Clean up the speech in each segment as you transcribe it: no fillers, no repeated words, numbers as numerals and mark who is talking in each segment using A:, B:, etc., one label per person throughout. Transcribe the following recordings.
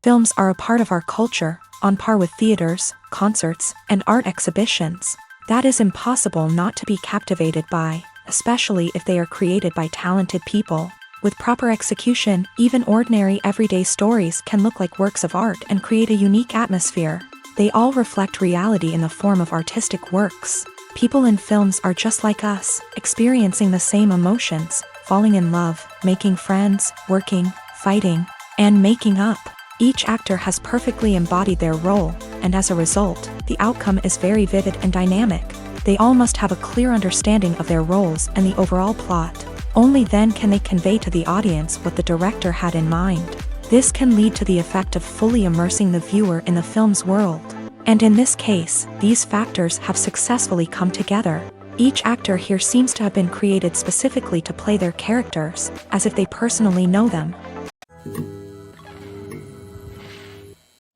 A: Films are a part of our culture, on par with theaters, concerts, and art exhibitions. That is impossible not to be captivated by, especially if they are created by talented people. With proper execution, even ordinary everyday stories can look like works of art and create a unique atmosphere. They all reflect reality in the form of artistic works. People in films are just like us, experiencing the same emotions, falling in love, making friends, working, fighting, and making up. Each actor has perfectly embodied their role, and as a result, the outcome is very vivid and dynamic. They all must have a clear understanding of their roles and the overall plot. Only then can they convey to the audience what the director had in mind. This can lead to the effect of fully immersing the viewer in the film's world. And in this case, these factors have successfully come together. Each actor here seems to have been created specifically to play their characters, as if they personally know them.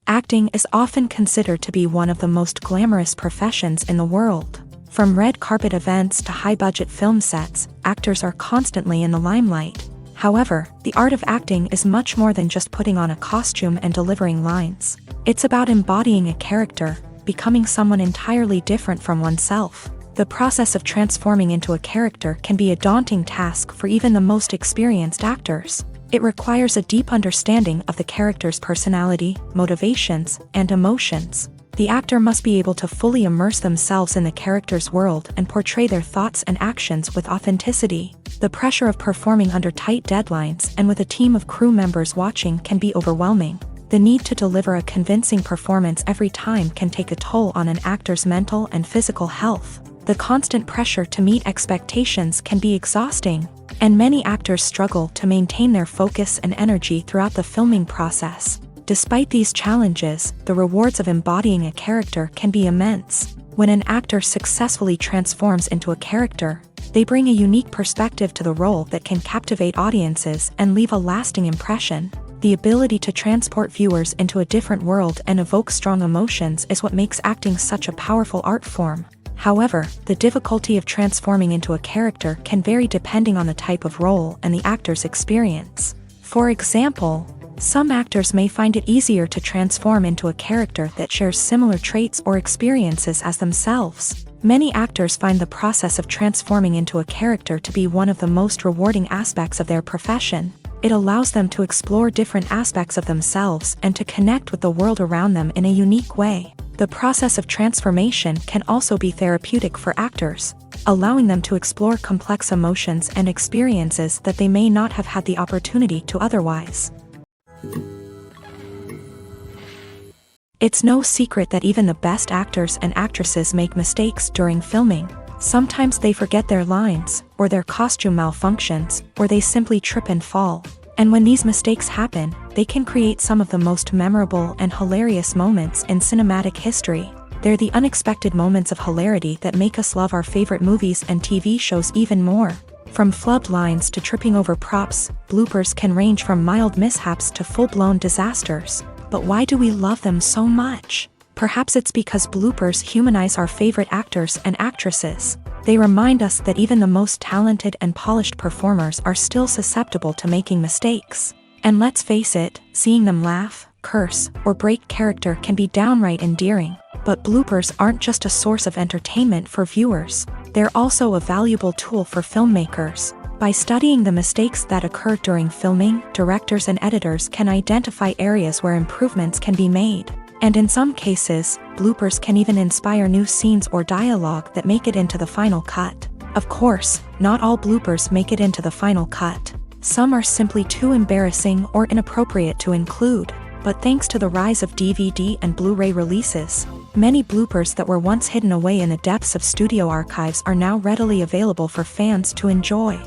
A: Acting is often considered to be one of the most glamorous professions in the world. From red carpet events to high-budget film sets, actors are constantly in the limelight. However, the art of acting is much more than just putting on a costume and delivering lines. It's about embodying a character, becoming someone entirely different from oneself. The process of transforming into a character can be a daunting task for even the most experienced actors. It requires a deep understanding of the character's personality, motivations, and emotions. The actor must be able to fully immerse themselves in the character's world and portray their thoughts and actions with authenticity. The pressure of performing under tight deadlines and with a team of crew members watching can be overwhelming. The need to deliver a convincing performance every time can take a toll on an actor's mental and physical health. The constant pressure to meet expectations can be exhausting, and many actors struggle to maintain their focus and energy throughout the filming process. Despite these challenges, the rewards of embodying a character can be immense. When an actor successfully transforms into a character, they bring a unique perspective to the role that can captivate audiences and leave a lasting impression. The ability to transport viewers into a different world and evoke strong emotions is what makes acting such a powerful art form. However, the difficulty of transforming into a character can vary depending on the type of role and the actor's experience. For example, some actors may find it easier to transform into a character that shares similar traits or experiences as themselves. Many actors find the process of transforming into a character to be one of the most rewarding aspects of their profession. It allows them to explore different aspects of themselves and to connect with the world around them in a unique way. The process of transformation can also be therapeutic for actors, allowing them to explore complex emotions and experiences that they may not have had the opportunity to otherwise. It's no secret that even the best actors and actresses make mistakes during filming. Sometimes they forget their lines, or their costume malfunctions, or they simply trip and fall. And when these mistakes happen, they can create some of the most memorable and hilarious moments in cinematic history. They're the unexpected moments of hilarity that make us love our favorite movies and TV shows even more. From flubbed lines to tripping over props, bloopers can range from mild mishaps to full-blown disasters. But why do we love them so much? Perhaps it's because bloopers humanize our favorite actors and actresses. They remind us that even the most talented and polished performers are still susceptible to making mistakes. And let's face it, seeing them laugh, curse, or break character can be downright endearing. But bloopers aren't just a source of entertainment for viewers. They're also a valuable tool for filmmakers. By studying the mistakes that occur during filming, directors and editors can identify areas where improvements can be made. And in some cases, bloopers can even inspire new scenes or dialogue that make it into the final cut. Of course, not all bloopers make it into the final cut. Some are simply too embarrassing or inappropriate to include. But thanks to the rise of DVD and Blu-ray releases, many bloopers that were once hidden away in the depths of studio archives are now readily available for fans to enjoy.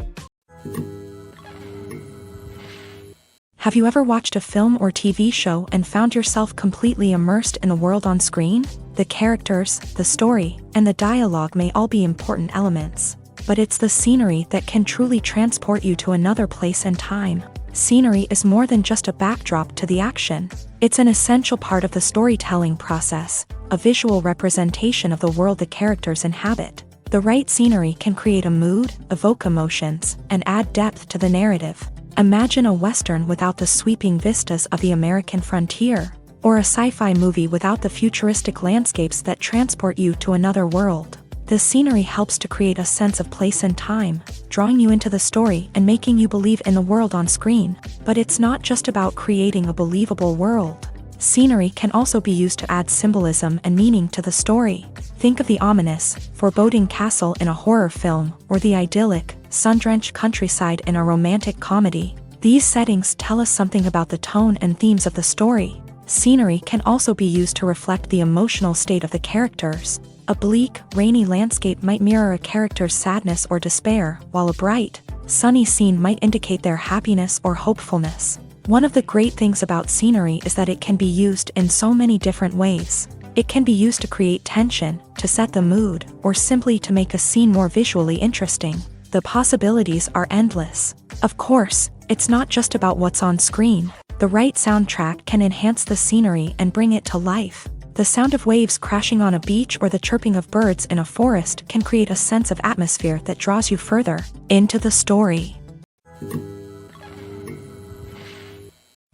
A: Have you ever watched a film or TV show and found yourself completely immersed in the world on screen? The characters, the story, and the dialogue may all be important elements, but it's the scenery that can truly transport you to another place and time. Scenery is more than just a backdrop to the action. It's an essential part of the storytelling process, a visual representation of the world the characters inhabit. The right scenery can create a mood, evoke emotions, and add depth to the narrative. Imagine a Western without the sweeping vistas of the American frontier, or a sci-fi movie without the futuristic landscapes that transport you to another world. The scenery helps to create a sense of place and time, drawing you into the story and making you believe in the world on screen. But it's not just about creating a believable world. Scenery can also be used to add symbolism and meaning to the story. Think of the ominous, foreboding castle in a horror film, or the idyllic, sun-drenched countryside in a romantic comedy. These settings tell us something about the tone and themes of the story. Scenery can also be used to reflect the emotional state of the characters. A bleak, rainy landscape might mirror a character's sadness or despair, while a bright, sunny scene might indicate their happiness or hopefulness. One of the great things about scenery is that it can be used in so many different ways. It can be used to create tension, to set the mood, or simply to make a scene more visually interesting. The possibilities are endless. Of course, it's not just about what's on screen. The right soundtrack can enhance the scenery and bring it to life. The sound of waves crashing on a beach or the chirping of birds in a forest can create a sense of atmosphere that draws you further into the story.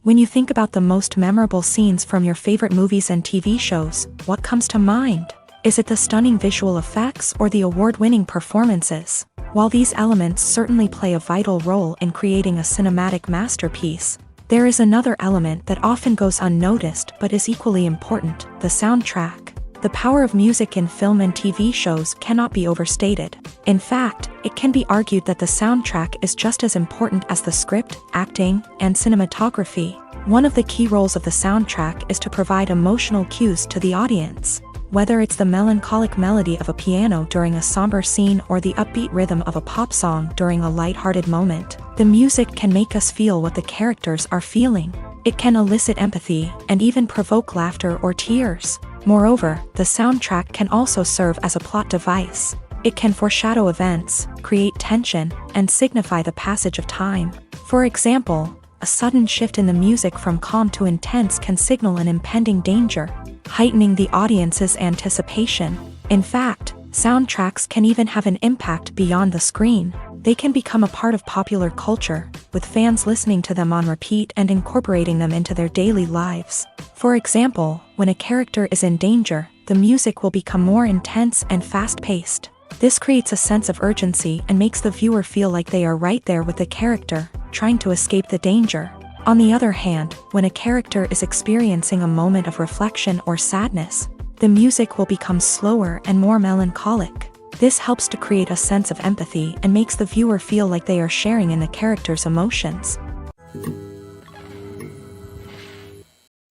A: When you think about the most memorable scenes from your favorite movies and TV shows, what comes to mind? Is it the stunning visual effects or the award-winning performances? While these elements certainly play a vital role in creating a cinematic masterpiece, there is another element that often goes unnoticed but is equally important: the soundtrack. The power of music in film and TV shows cannot be overstated. In fact, it can be argued that the soundtrack is just as important as the script, acting, and cinematography. One of the key roles of the soundtrack is to provide emotional cues to the audience. Whether it's the melancholic melody of a piano during a somber scene or the upbeat rhythm of a pop song during a lighthearted moment, the music can make us feel what the characters are feeling. It can elicit empathy and even provoke laughter or tears. Moreover, the soundtrack can also serve as a plot device. It can foreshadow events, create tension, and signify the passage of time. For example, a sudden shift in the music from calm to intense can signal an impending danger, heightening the audience's anticipation. In fact, soundtracks can even have an impact beyond the screen. They can become a part of popular culture, with fans listening to them on repeat and incorporating them into their daily lives. For example, when a character is in danger, the music will become more intense and fast-paced. This creates a sense of urgency and makes the viewer feel like they are right there with the character, trying to escape the danger. On the other hand, when a character is experiencing a moment of reflection or sadness, the music will become slower and more melancholic. This helps to create a sense of empathy and makes the viewer feel like they are sharing in the character's emotions.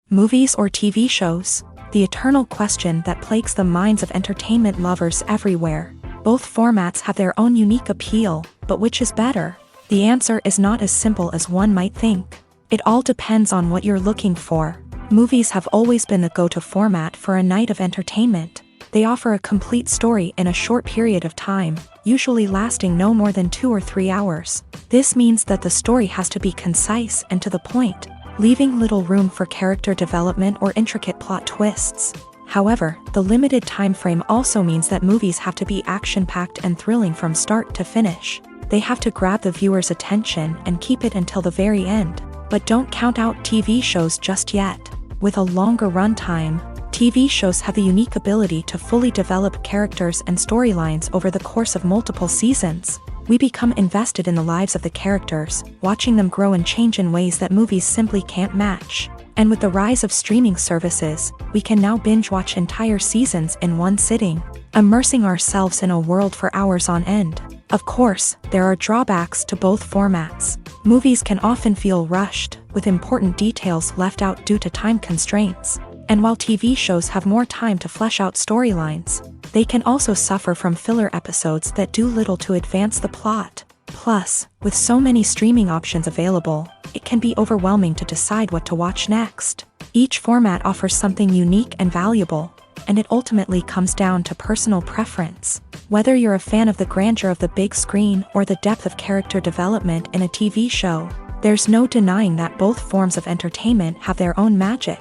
A: Movies or TV shows? The eternal question that plagues the minds of entertainment lovers everywhere. Both formats have their own unique appeal, but which is better? The answer is not as simple as one might think. It all depends on what you're looking for. Movies have always been the go-to format for a night of entertainment. They offer a complete story in a short period of time, usually lasting no more than 2 or 3 hours. This means that the story has to be concise and to the point, leaving little room for character development or intricate plot twists. However, the limited time frame also means that movies have to be action-packed and thrilling from start to finish. They have to grab the viewer's attention and keep it until the very end. But don't count out TV shows just yet. With a longer runtime, TV shows have the unique ability to fully develop characters and storylines over the course of multiple seasons. We become invested in the lives of the characters, watching them grow and change in ways that movies simply can't match. And with the rise of streaming services, we can now binge-watch entire seasons in one sitting, immersing ourselves in a world for hours on end. Of course, there are drawbacks to both formats. Movies can often feel rushed, with important details left out due to time constraints. And while TV shows have more time to flesh out storylines, they can also suffer from filler episodes that do little to advance the plot. Plus, with so many streaming options available, it can be overwhelming to decide what to watch next. Each format offers something unique and valuable, and it ultimately comes down to personal preference. Whether you're a fan of the grandeur of the big screen or the depth of character development in a TV show, there's no denying that both forms of entertainment have their own magic.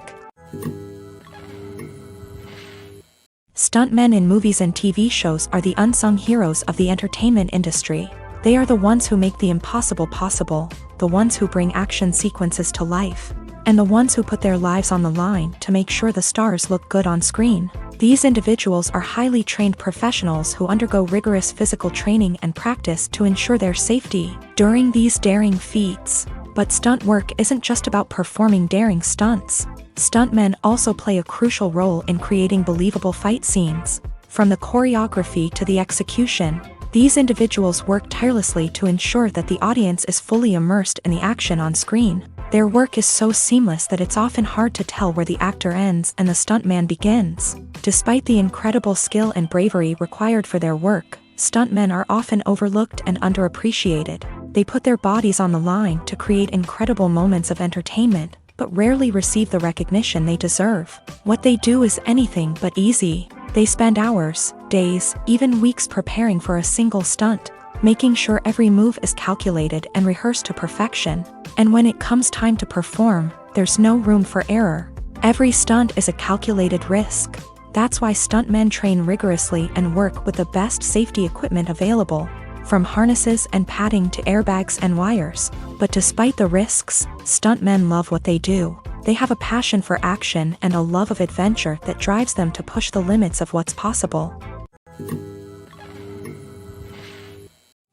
A: Stuntmen in movies and TV shows are the unsung heroes of the entertainment industry. They are the ones who make the impossible possible, the ones who bring action sequences to life, and the ones who put their lives on the line to make sure the stars look good on screen. These individuals are highly trained professionals who undergo rigorous physical training and practice to ensure their safety during these daring feats. But stunt work isn't just about performing daring stunts. Stuntmen also play a crucial role in creating believable fight scenes. From the choreography to the execution, these individuals work tirelessly to ensure that the audience is fully immersed in the action on screen. Their work is so seamless that it's often hard to tell where the actor ends and the stuntman begins. Despite the incredible skill and bravery required for their work, stuntmen are often overlooked and underappreciated. They put their bodies on the line to create incredible moments of entertainment, but rarely receive the recognition they deserve. What they do is anything but easy. They spend hours, days, even weeks preparing for a single stunt, making sure every move is calculated and rehearsed to perfection. And when it comes time to perform, there's no room for error. Every stunt is a calculated risk. That's why stuntmen train rigorously and work with the best safety equipment available, from harnesses and padding to airbags and wires. But despite the risks, stuntmen love what they do. They have a passion for action and a love of adventure that drives them to push the limits of what's possible.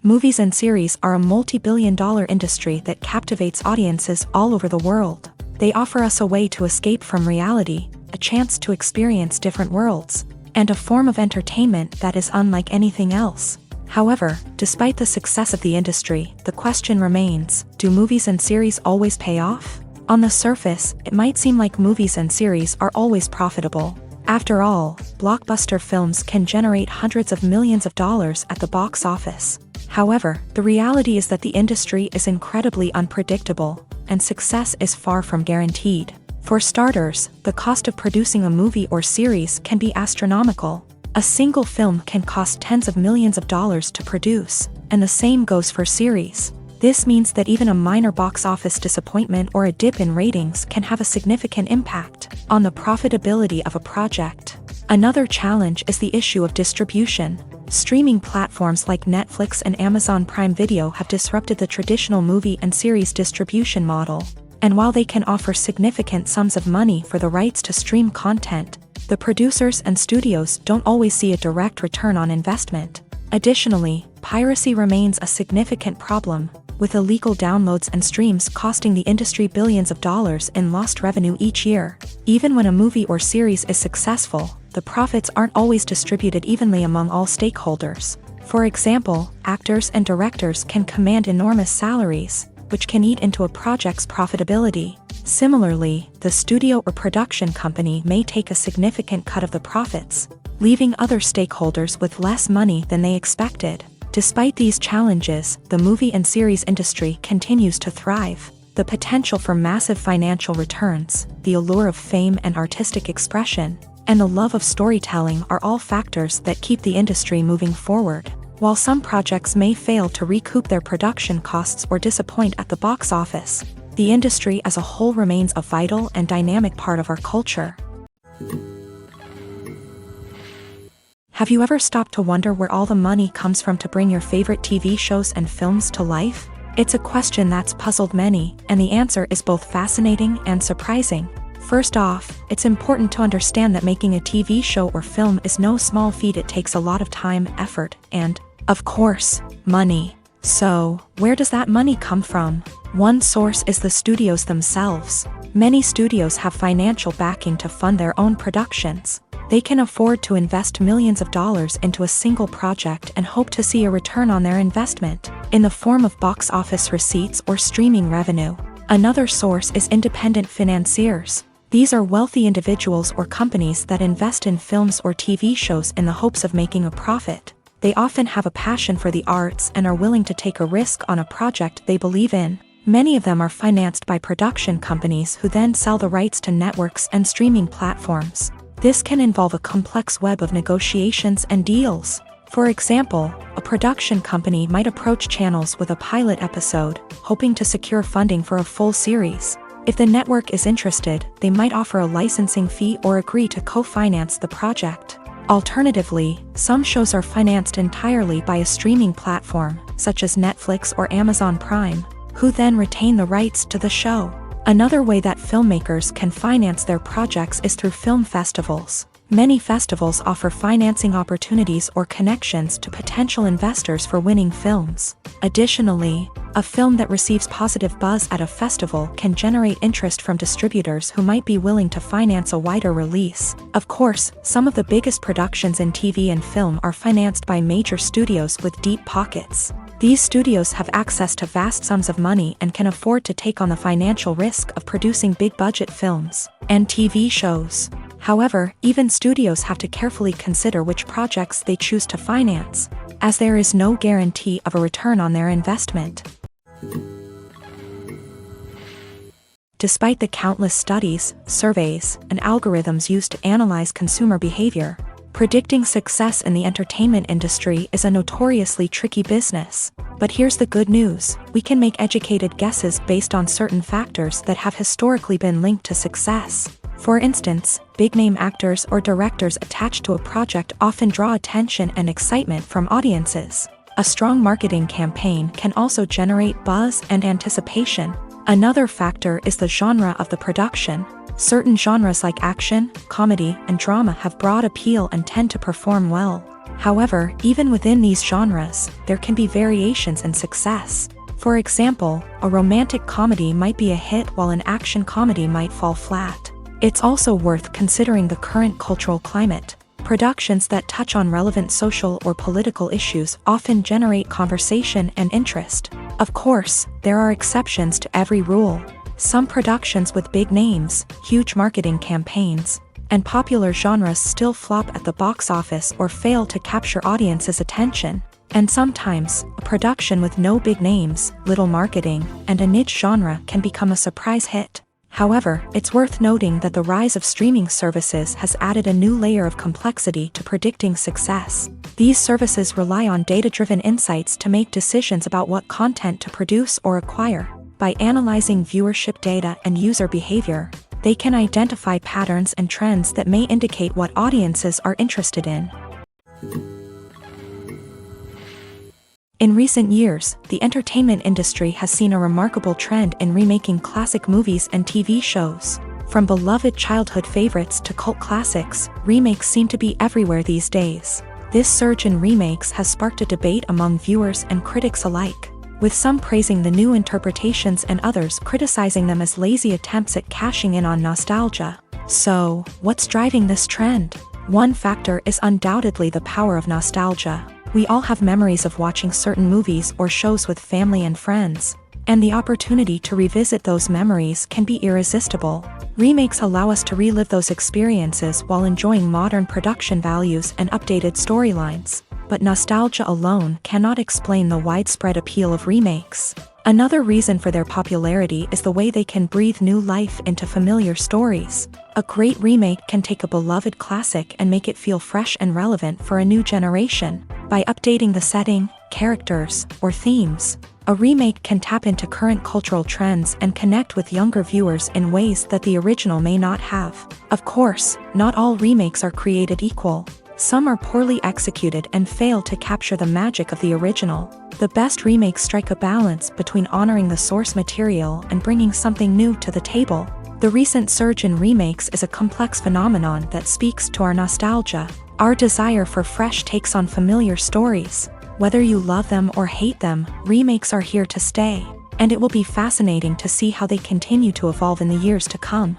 A: Movies and series are a multi-billion-dollar industry that captivates audiences all over the world. They offer us a way to escape from reality, a chance to experience different worlds, and a form of entertainment that is unlike anything else. However, despite the success of the industry, the question remains, do movies and series always pay off? On the surface, it might seem like movies and series are always profitable. After all, blockbuster films can generate hundreds of millions of dollars at the box office. However, the reality is that the industry is incredibly unpredictable, and success is far from guaranteed. For starters, the cost of producing a movie or series can be astronomical. A single film can cost tens of millions of dollars to produce, and the same goes for series. This means that even a minor box office disappointment or a dip in ratings can have a significant impact on the profitability of a project. Another challenge is the issue of distribution. Streaming platforms like Netflix and Amazon Prime Video have disrupted the traditional movie and series distribution model. And while they can offer significant sums of money for the rights to stream content, the producers and studios don't always see a direct return on investment. Additionally, piracy remains a significant problem, with illegal downloads and streams costing the industry billions of dollars in lost revenue each year. Even when a movie or series is successful, the profits aren't always distributed evenly among all stakeholders. For example, actors and directors can command enormous salaries, which can eat into a project's profitability. Similarly, the studio or production company may take a significant cut of the profits, leaving other stakeholders with less money than they expected. Despite these challenges, the movie and series industry continues to thrive. The potential for massive financial returns, the allure of fame and artistic expression, and the love of storytelling are all factors that keep the industry moving forward. While some projects may fail to recoup their production costs or disappoint at the box office, the industry as a whole remains a vital and dynamic part of our culture. Have you ever stopped to wonder where all the money comes from to bring your favorite TV shows and films to life? It's a question that's puzzled many, and the answer is both fascinating and surprising. First off, it's important to understand that making a TV show or film is no small feat. It takes a lot of time, effort, and, of course, money. So, where does that money come from? One source is the studios themselves. Many studios have financial backing to fund their own productions. They can afford to invest millions of dollars into a single project and hope to see a return on their investment, in the form of box office receipts or streaming revenue. Another source is independent financiers. These are wealthy individuals or companies that invest in films or TV shows in the hopes of making a profit. They often have a passion for the arts and are willing to take a risk on a project they believe in. Many of them are financed by production companies who then sell the rights to networks and streaming platforms. This can involve a complex web of negotiations and deals. For example, a production company might approach channels with a pilot episode, hoping to secure funding for a full series. If the network is interested, they might offer a licensing fee or agree to co-finance the project. Alternatively, some shows are financed entirely by a streaming platform, such as Netflix or Amazon Prime, who then retain the rights to the show. Another way that filmmakers can finance their projects is through film festivals. Many festivals offer financing opportunities or connections to potential investors for winning films. Additionally, a film that receives positive buzz at a festival can generate interest from distributors who might be willing to finance a wider release. Of course, some of the biggest productions in TV and film are financed by major studios with deep pockets. These studios have access to vast sums of money and can afford to take on the financial risk of producing big-budget films and TV shows. However, even studios have to carefully consider which projects they choose to finance, as there is no guarantee of a return on their investment. Despite the countless studies, surveys, and algorithms used to analyze consumer behavior, predicting success in the entertainment industry is a notoriously tricky business. But here's the good news: we can make educated guesses based on certain factors that have historically been linked to success. For instance, big-name actors or directors attached to a project often draw attention and excitement from audiences. A strong marketing campaign can also generate buzz and anticipation. Another factor is the genre of the production. Certain genres like action, comedy, and drama have broad appeal and tend to perform well. However, even within these genres, there can be variations in success. For example, a romantic comedy might be a hit while an action comedy might fall flat. It's also worth considering the current cultural climate. Productions that touch on relevant social or political issues often generate conversation and interest. Of course, there are exceptions to every rule. Some productions with big names, huge marketing campaigns, and popular genres still flop at the box office or fail to capture audiences' attention. And sometimes, a production with no big names, little marketing, and a niche genre can become a surprise hit. However, it's worth noting that the rise of streaming services has added a new layer of complexity to predicting success. These services rely on data-driven insights to make decisions about what content to produce or acquire. By analyzing viewership data and user behavior, they can identify patterns and trends that may indicate what audiences are interested in. In recent years, the entertainment industry has seen a remarkable trend in remaking classic movies and TV shows. From beloved childhood favorites to cult classics, remakes seem to be everywhere these days. This surge in remakes has sparked a debate among viewers and critics alike, with some praising the new interpretations and others criticizing them as lazy attempts at cashing in on nostalgia. So, what's driving this trend? One factor is undoubtedly the power of nostalgia. We all have memories of watching certain movies or shows with family and friends, and the opportunity to revisit those memories can be irresistible. Remakes allow us to relive those experiences while enjoying modern production values and updated storylines. But nostalgia alone cannot explain the widespread appeal of remakes. Another reason for their popularity is the way they can breathe new life into familiar stories. A great remake can take a beloved classic and make it feel fresh and relevant for a new generation. By updating the setting, characters, or themes, a remake can tap into current cultural trends and connect with younger viewers in ways that the original may not have. Of course, not all remakes are created equal. Some are poorly executed and fail to capture the magic of the original. The best remakes strike a balance between honoring the source material and bringing something new to the table. The recent surge in remakes is a complex phenomenon that speaks to our nostalgia, our desire for fresh takes on familiar stories. Whether you love them or hate them, remakes are here to stay, and it will be fascinating to see how they continue to evolve in the years to come.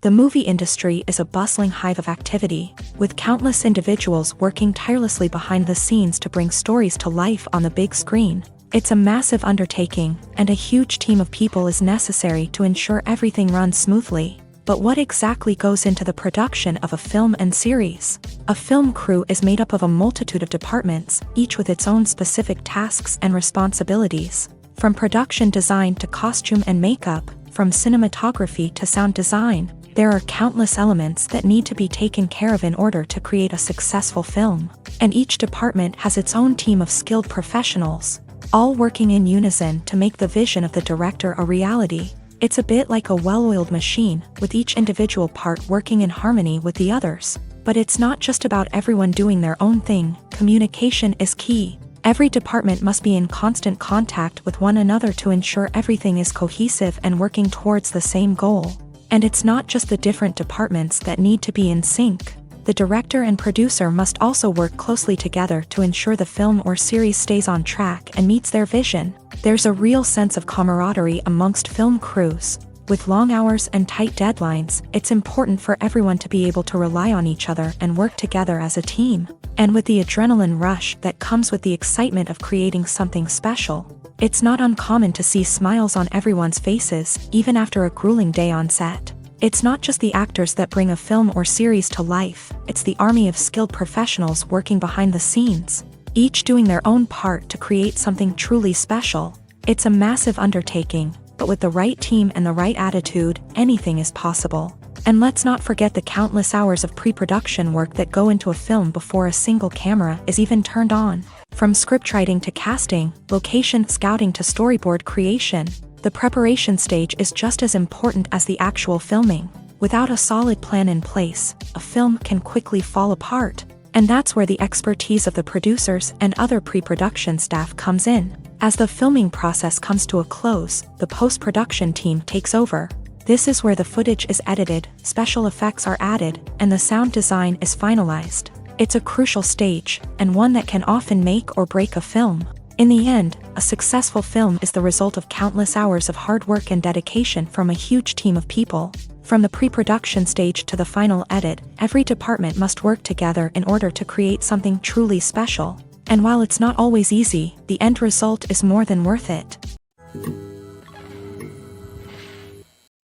A: The movie industry is a bustling hive of activity, with countless individuals working tirelessly behind the scenes to bring stories to life on the big screen. It's a massive undertaking, and a huge team of people is necessary to ensure everything runs smoothly. But what exactly goes into the production of a film and series? A film crew is made up of a multitude of departments, each with its own specific tasks and responsibilities. From production design to costume and makeup, from cinematography to sound design, there are countless elements that need to be taken care of in order to create a successful film. And each department has its own team of skilled professionals, all working in unison to make the vision of the director a reality. It's a bit like a well-oiled machine, with each individual part working in harmony with the others. But it's not just about everyone doing their own thing. Communication is key. Every department must be in constant contact with one another to ensure everything is cohesive and working towards the same goal. And it's not just the different departments that need to be in sync. The director and producer must also work closely together to ensure the film or series stays on track and meets their vision. There's a real sense of camaraderie amongst film crews. With long hours and tight deadlines, it's important for everyone to be able to rely on each other and work together as a team. And with the adrenaline rush that comes with the excitement of creating something special, it's not uncommon to see smiles on everyone's faces, even after a grueling day on set. It's not just the actors that bring a film or series to life, it's the army of skilled professionals working behind the scenes, each doing their own part to create something truly special. It's a massive undertaking, but with the right team and the right attitude, anything is possible. And let's not forget the countless hours of pre-production work that go into a film before a single camera is even turned on. From scriptwriting to casting, location scouting to storyboard creation, the preparation stage is just as important as the actual filming. Without a solid plan in place, a film can quickly fall apart. And that's where the expertise of the producers and other pre-production staff comes in. As the filming process comes to a close, the post-production team takes over. This is where the footage is edited, special effects are added, and the sound design is finalized. It's a crucial stage, and one that can often make or break a film. In the end, a successful film is the result of countless hours of hard work and dedication from a huge team of people. From the pre-production stage to the final edit, every department must work together in order to create something truly special. And while it's not always easy, the end result is more than worth it.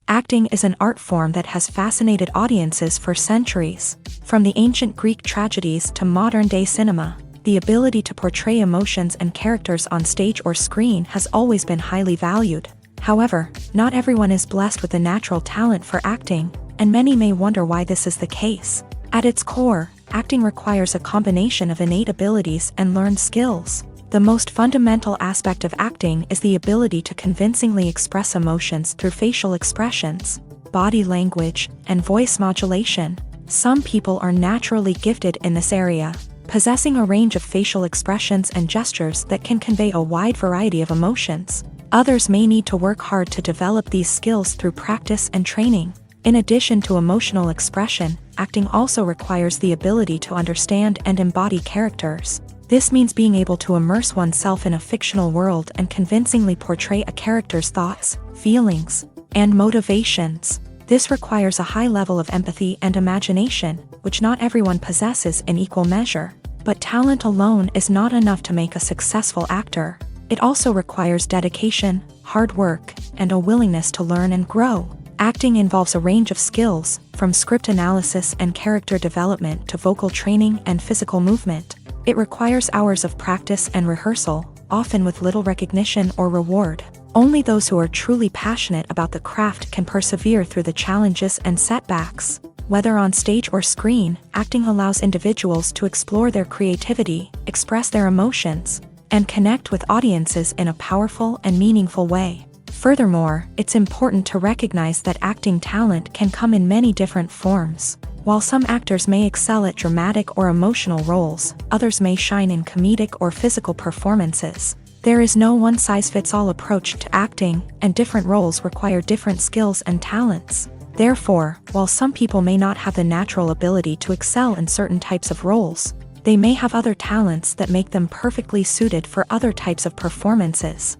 A: Acting is an art form that has fascinated audiences for centuries. From the ancient Greek tragedies to modern-day cinema, the ability to portray emotions and characters on stage or screen has always been highly valued. However, not everyone is blessed with a natural talent for acting, and many may wonder why this is the case. At its core, acting requires a combination of innate abilities and learned skills. The most fundamental aspect of acting is the ability to convincingly express emotions through facial expressions, body language, and voice modulation. Some people are naturally gifted in this area, possessing a range of facial expressions and gestures that can convey a wide variety of emotions. Others may need to work hard to develop these skills through practice and training. In addition to emotional expression, acting also requires the ability to understand and embody characters. This means being able to immerse oneself in a fictional world and convincingly portray a character's thoughts, feelings, and motivations. This requires a high level of empathy and imagination, which not everyone possesses in equal measure. But talent alone is not enough to make a successful actor. It also requires dedication, hard work, and a willingness to learn and grow. Acting involves a range of skills, from script analysis and character development to vocal training and physical movement. It requires hours of practice and rehearsal, often with little recognition or reward. Only those who are truly passionate about the craft can persevere through the challenges and setbacks. Whether on stage or screen, acting allows individuals to explore their creativity, express their emotions, and connect with audiences in a powerful and meaningful way. Furthermore, it's important to recognize that acting talent can come in many different forms. While some actors may excel at dramatic or emotional roles, others may shine in comedic or physical performances. There is no one-size-fits-all approach to acting, and different roles require different skills and talents. Therefore, while some people may not have the natural ability to excel in certain types of roles, they may have other talents that make them perfectly suited for other types of performances.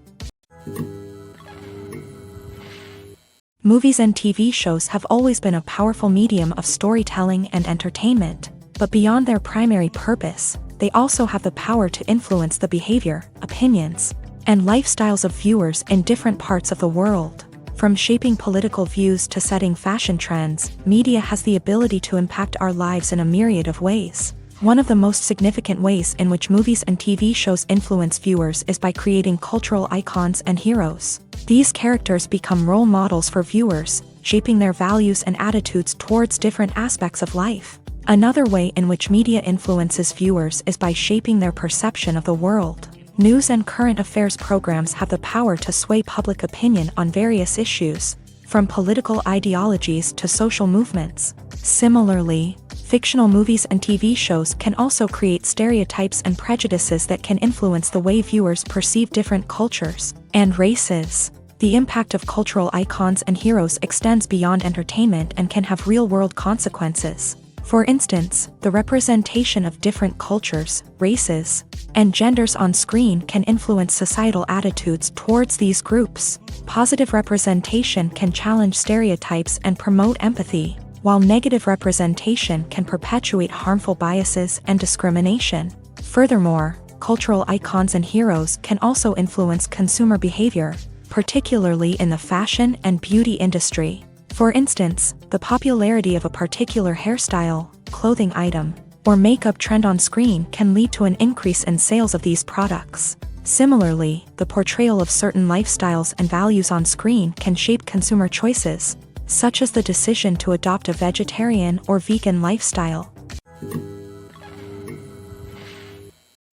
A: Movies and TV shows have always been a powerful medium of storytelling and entertainment, but beyond their primary purpose, they also have the power to influence the behavior, opinions, and lifestyles of viewers in different parts of the world. From shaping political views to setting fashion trends, media has the ability to impact our lives in a myriad of ways. One of the most significant ways in which movies and TV shows influence viewers is by creating cultural icons and heroes. These characters become role models for viewers, shaping their values and attitudes towards different aspects of life. Another way in which media influences viewers is by shaping their perception of the world. News and current affairs programs have the power to sway public opinion on various issues, from political ideologies to social movements. Similarly, Fictional movies and TV shows can also create stereotypes and prejudices that can influence the way viewers perceive different cultures and races. The impact of cultural icons and heroes extends beyond entertainment and can have real-world consequences. For instance, the representation of different cultures, races, and genders on screen can influence societal attitudes towards these groups. Positive representation can challenge stereotypes and promote empathy, while negative representation can perpetuate harmful biases and discrimination. Furthermore, cultural icons and heroes can also influence consumer behavior, particularly in the fashion and beauty industry. For instance, the popularity of a particular hairstyle, clothing item, or makeup trend on screen can lead to an increase in sales of these products. Similarly, the portrayal of certain lifestyles and values on screen can shape consumer choices, such as the decision to adopt a vegetarian or vegan lifestyle.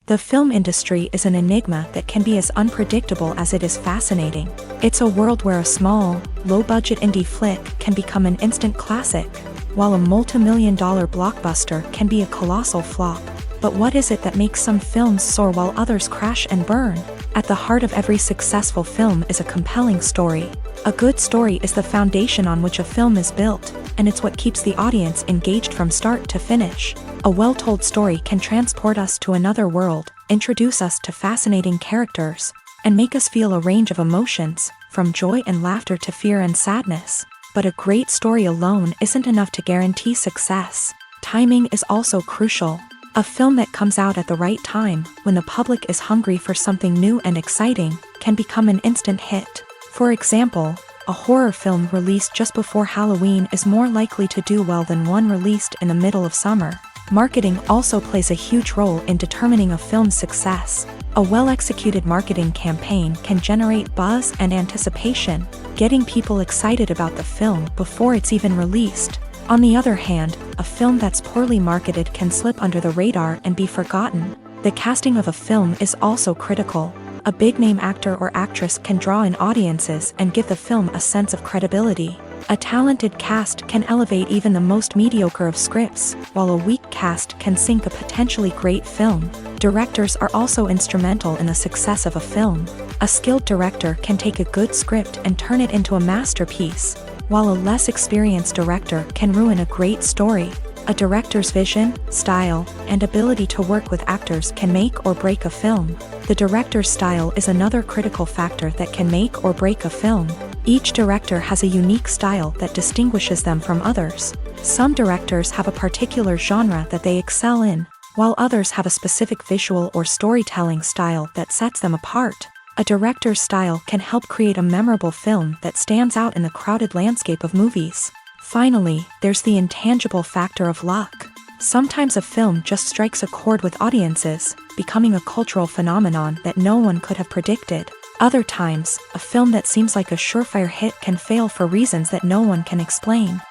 A: The film industry is an enigma that can be as unpredictable as it is fascinating. It's a world where a small, low-budget indie flick can become an instant classic, while a multi-million-dollar blockbuster can be a colossal flop. But what is it that makes some films soar while others crash and burn? At the heart of every successful film is a compelling story. A good story is the foundation on which a film is built, and it's what keeps the audience engaged from start to finish. A well-told story can transport us to another world, introduce us to fascinating characters, and make us feel a range of emotions, from joy and laughter to fear and sadness. But a great story alone isn't enough to guarantee success. Timing is also crucial. A film that comes out at the right time, when the public is hungry for something new and exciting, can become an instant hit. For example, a horror film released just before Halloween is more likely to do well than one released in the middle of summer. Marketing also plays a huge role in determining a film's success. A well-executed marketing campaign can generate buzz and anticipation, getting people excited about the film before it's even released. On the other hand, a film that's poorly marketed can slip under the radar and be forgotten. The casting of a film is also critical. A big-name actor or actress can draw in audiences and give the film a sense of credibility. A talented cast can elevate even the most mediocre of scripts, while a weak cast can sink a potentially great film. Directors are also instrumental in the success of a film. A skilled director can take a good script and turn it into a masterpiece, while a less experienced director can ruin a great story. A director's vision, style, and ability to work with actors can make or break a film. The director's style is another critical factor that can make or break a film. Each director has a unique style that distinguishes them from others. Some directors have a particular genre that they excel in, while others have a specific visual or storytelling style that sets them apart. A director's style can help create a memorable film that stands out in the crowded landscape of movies. Finally, there's the intangible factor of luck. Sometimes a film just strikes a chord with audiences, becoming a cultural phenomenon that no one could have predicted. Other times, a film that seems like a surefire hit can fail for reasons that no one can explain.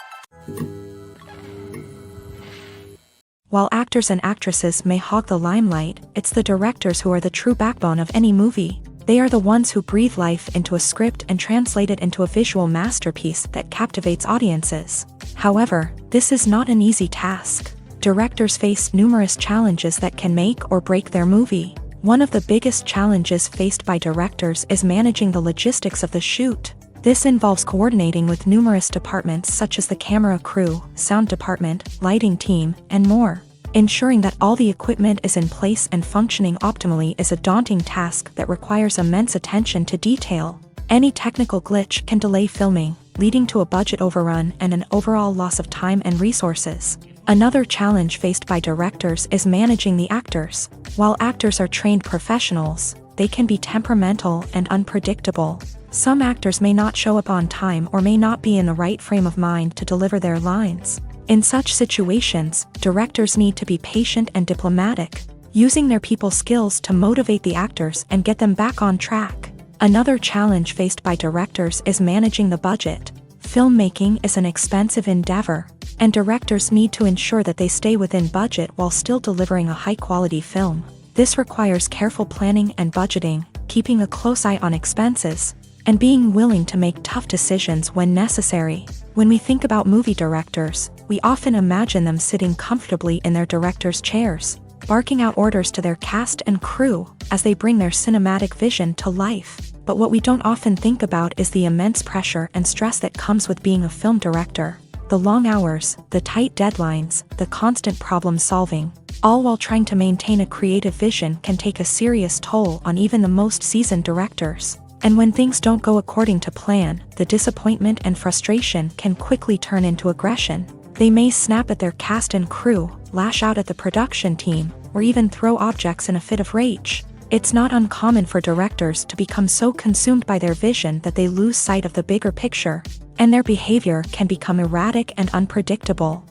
A: While actors and actresses may hog the limelight, it's the directors who are the true backbone of any movie. They are the ones who breathe life into a script and translate it into a visual masterpiece that captivates audiences. However, this is not an easy task. Directors face numerous challenges that can make or break their movie. One of the biggest challenges faced by directors is managing the logistics of the shoot. This involves coordinating with numerous departments such as the camera crew, sound department, lighting team, and more. Ensuring that all the equipment is in place and functioning optimally is a daunting task that requires immense attention to detail. Any technical glitch can delay filming, leading to a budget overrun and an overall loss of time and resources. Another challenge faced by directors is managing the actors. While actors are trained professionals, they can be temperamental and unpredictable. Some actors may not show up on time or may not be in the right frame of mind to deliver their lines. In such situations, directors need to be patient and diplomatic, using their people skills to motivate the actors and get them back on track. Another challenge faced by directors is managing the budget. Filmmaking is an expensive endeavor, and directors need to ensure that they stay within budget while still delivering a high-quality film. This requires careful planning and budgeting, keeping a close eye on expenses, and being willing to make tough decisions when necessary. When we think about movie directors, we often imagine them sitting comfortably in their director's chairs, barking out orders to their cast and crew as they bring their cinematic vision to life. But what we don't often think about is the immense pressure and stress that comes with being a film director. The long hours, the tight deadlines, the constant problem solving, all while trying to maintain a creative vision can take a serious toll on even the most seasoned directors. And when things don't go according to plan, the disappointment and frustration can quickly turn into aggression. They may snap at their cast and crew, lash out at the production team, or even throw objects in a fit of rage. It's not uncommon for directors to become so consumed by their vision that they lose sight of the bigger picture, and their behavior can become erratic and unpredictable.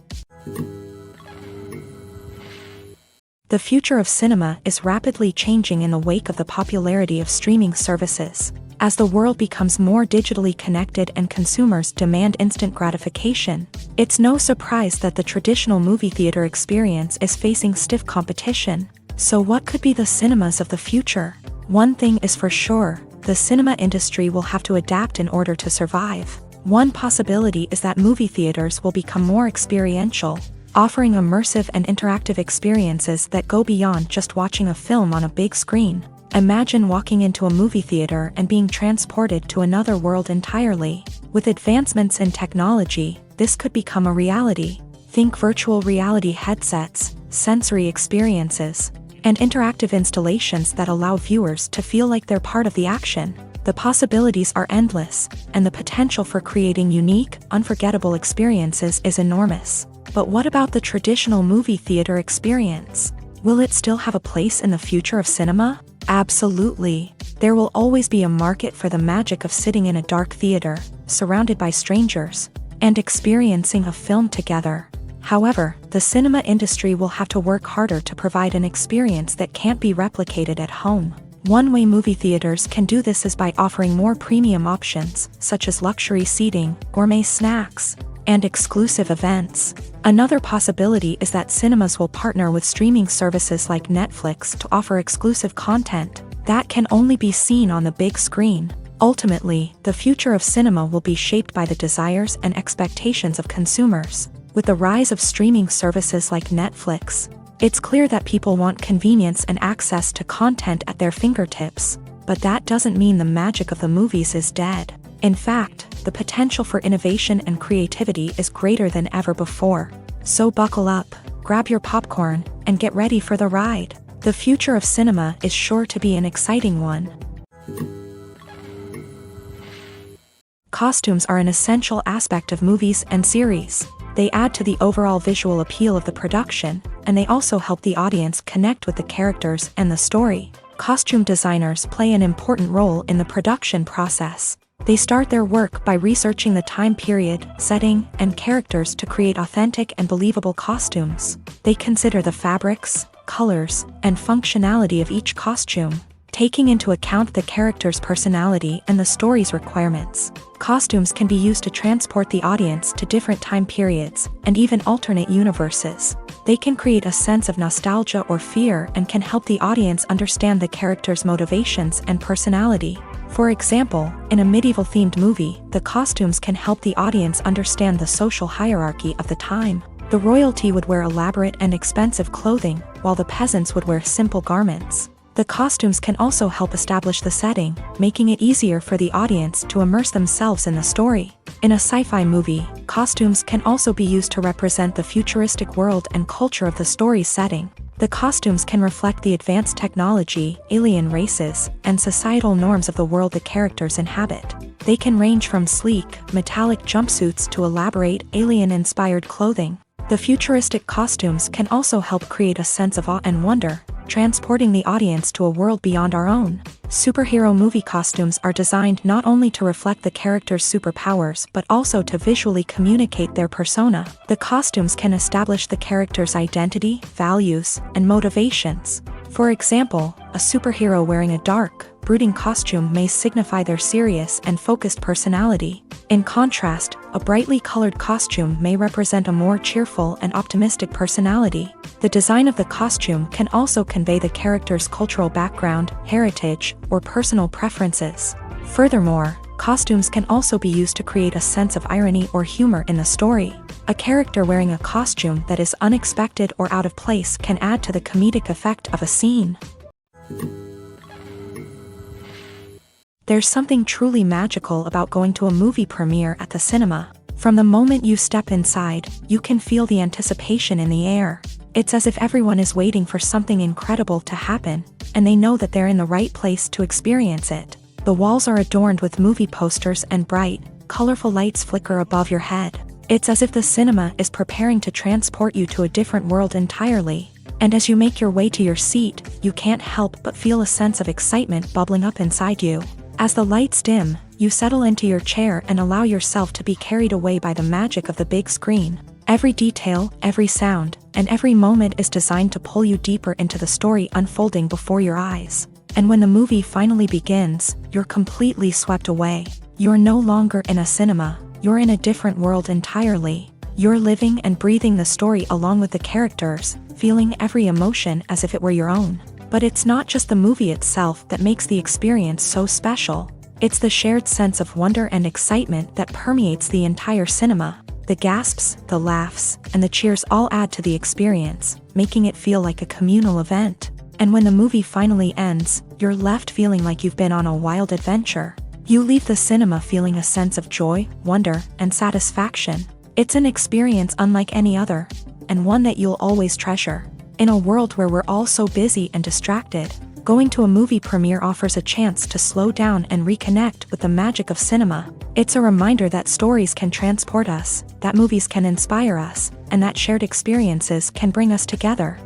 A: The future of cinema is rapidly changing in the wake of the popularity of streaming services. As the world becomes more digitally connected and consumers demand instant gratification, it's no surprise that the traditional movie theater experience is facing stiff competition. So what could be the cinemas of the future? One thing is for sure, the cinema industry will have to adapt in order to survive. One possibility is that movie theaters will become more experiential, offering immersive and interactive experiences that go beyond just watching a film on a big screen. Imagine walking into a movie theater and being transported to another world entirely. With advancements in technology, this could become a reality. Think virtual reality headsets, sensory experiences, and interactive installations that allow viewers to feel like they're part of the action. The possibilities are endless, and the potential for creating unique, unforgettable experiences is enormous. But what about the traditional movie theater experience? Will it still have a place in the future of cinema? Absolutely. There will always be a market for the magic of sitting in a dark theater, surrounded by strangers, and experiencing a film together. However, the cinema industry will have to work harder to provide an experience that can't be replicated at home. One way movie theaters can do this is by offering more premium options, such as luxury seating, gourmet snacks, and exclusive events. Another possibility is that cinemas will partner with streaming services like Netflix to offer exclusive content that can only be seen on the big screen. Ultimately, the future of cinema will be shaped by the desires and expectations of consumers. With the rise of streaming services like Netflix, it's clear that people want convenience and access to content at their fingertips. But that doesn't mean the magic of the movies is dead. In fact, the potential for innovation and creativity is greater than ever before. So buckle up, grab your popcorn, and get ready for the ride. The future of cinema is sure to be an exciting one. Costumes are an essential aspect of movies and series. They add to the overall visual appeal of the production, and they also help the audience connect with the characters and the story. Costume designers play an important role in the production process. They start their work by researching the time period, setting, and characters to create authentic and believable costumes. They consider the fabrics, colors, and functionality of each costume, taking into account the character's personality and the story's requirements. Costumes can be used to transport the audience to different time periods and even alternate universes. They can create a sense of nostalgia or fear and can help the audience understand the character's motivations and personality. For example, in a medieval-themed movie, the costumes can help the audience understand the social hierarchy of the time. The royalty would wear elaborate and expensive clothing, while the peasants would wear simple garments. The costumes can also help establish the setting, making it easier for the audience to immerse themselves in the story. In a sci-fi movie, costumes can also be used to represent the futuristic world and culture of the story's setting. The costumes can reflect the advanced technology, alien races, and societal norms of the world the characters inhabit. They can range from sleek, metallic jumpsuits to elaborate, alien-inspired clothing. The futuristic costumes can also help create a sense of awe and wonder, transporting the audience to a world beyond our own. Superhero movie costumes are designed not only to reflect the character's superpowers but also to visually communicate their persona. The costumes can establish the character's identity, values, and motivations. For example, a superhero wearing a dark, brooding costume may signify their serious and focused personality. In contrast, a brightly colored costume may represent a more cheerful and optimistic personality. The design of the costume can also convey the character's cultural background, heritage, or personal preferences. Furthermore, Costumes can also be used to create a sense of irony or humor in the story. A character wearing a costume that is unexpected or out of place can add to the comedic effect of a scene. There's something truly magical about going to a movie premiere at the cinema. From the moment you step inside, you can feel the anticipation in the air. It's as if everyone is waiting for something incredible to happen, and they know that they're in the right place to experience it. The walls are adorned with movie posters and bright, colorful lights flicker above your head. It's as if the cinema is preparing to transport you to a different world entirely. And as you make your way to your seat, you can't help but feel a sense of excitement bubbling up inside you. As the lights dim, you settle into your chair and allow yourself to be carried away by the magic of the big screen. Every detail, every sound, and every moment is designed to pull you deeper into the story unfolding before your eyes. And when the movie finally begins, you're completely swept away. You're no longer in a cinema, you're in a different world entirely. You're living and breathing the story along with the characters, feeling every emotion as if it were your own. But it's not just the movie itself that makes the experience so special. It's the shared sense of wonder and excitement that permeates the entire cinema. The gasps, the laughs, and the cheers all add to the experience, making it feel like a communal event. And when the movie finally ends, you're left feeling like you've been on a wild adventure. You leave the cinema feeling a sense of joy, wonder, and satisfaction. It's an experience unlike any other, and one that you'll always treasure. In a world where we're all so busy and distracted, going to a movie premiere offers a chance to slow down and reconnect with the magic of cinema. It's a reminder that stories can transport us, that movies can inspire us, and that shared experiences can bring us together.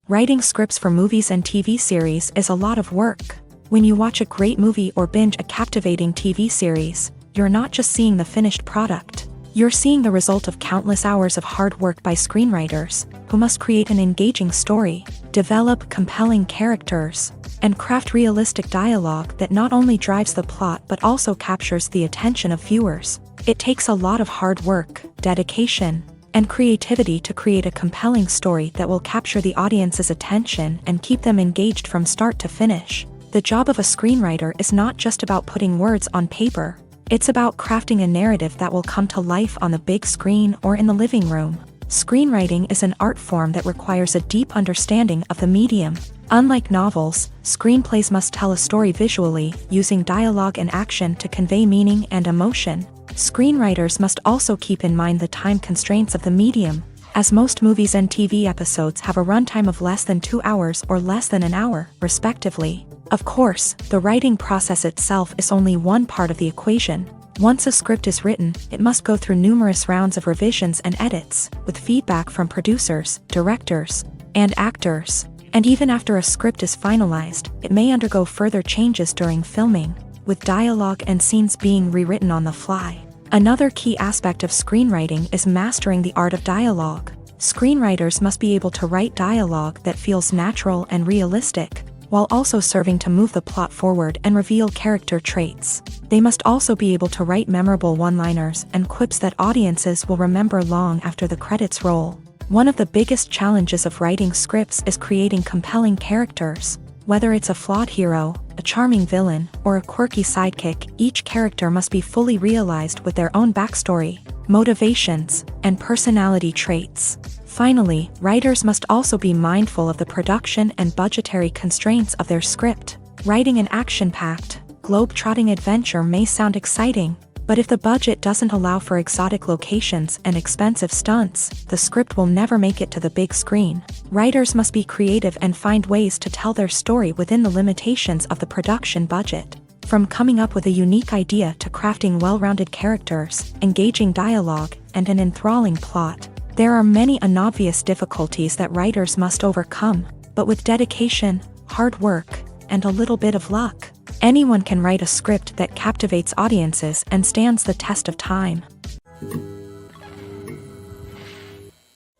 A: Writing scripts for movies and TV series is a lot of work. When you watch a great movie or binge a captivating TV series, you're not just seeing the finished product. You're seeing the result of countless hours of hard work by screenwriters, who must create an engaging story, develop compelling characters, and craft realistic dialogue that not only drives the plot but also captures the attention of viewers. It takes a lot of hard work, dedication, and creativity to create a compelling story that will capture the audience's attention and keep them engaged from start to finish. The job of a screenwriter is not just about putting words on paper. It's about crafting a narrative that will come to life on the big screen or in the living room. Screenwriting is an art form that requires a deep understanding of the medium. Unlike novels, screenplays must tell a story visually, using dialogue and action to convey meaning and emotion. Screenwriters must also keep in mind the time constraints of the medium, as most movies and TV episodes have a runtime of less than 2 hours or less than an hour, respectively. Of course, the writing process itself is only one part of the equation. Once a script is written, it must go through numerous rounds of revisions and edits, with feedback from producers, directors, and actors. And even after a script is finalized, it may undergo further changes during filming, with dialogue and scenes being rewritten on the fly. Another key aspect of screenwriting is mastering the art of dialogue. Screenwriters must be able to write dialogue that feels natural and realistic, while also serving to move the plot forward and reveal character traits. They must also be able to write memorable one-liners and quips that audiences will remember long after the credits roll. One of the biggest challenges of writing scripts is creating compelling characters. Whether it's a flawed hero, a charming villain, or a quirky sidekick, each character must be fully realized with their own backstory, motivations, and personality traits. Finally, writers must also be mindful of the production and budgetary constraints of their script. Writing an action-packed, globe-trotting adventure may sound exciting, but if the budget doesn't allow for exotic locations and expensive stunts, the script will never make it to the big screen. Writers must be creative and find ways to tell their story within the limitations of the production budget. From coming up with a unique idea to crafting well-rounded characters, engaging dialogue, and an enthralling plot, there are many unobvious difficulties that writers must overcome, but with dedication, hard work, and a little bit of luck, anyone can write a script that captivates audiences and stands the test of time.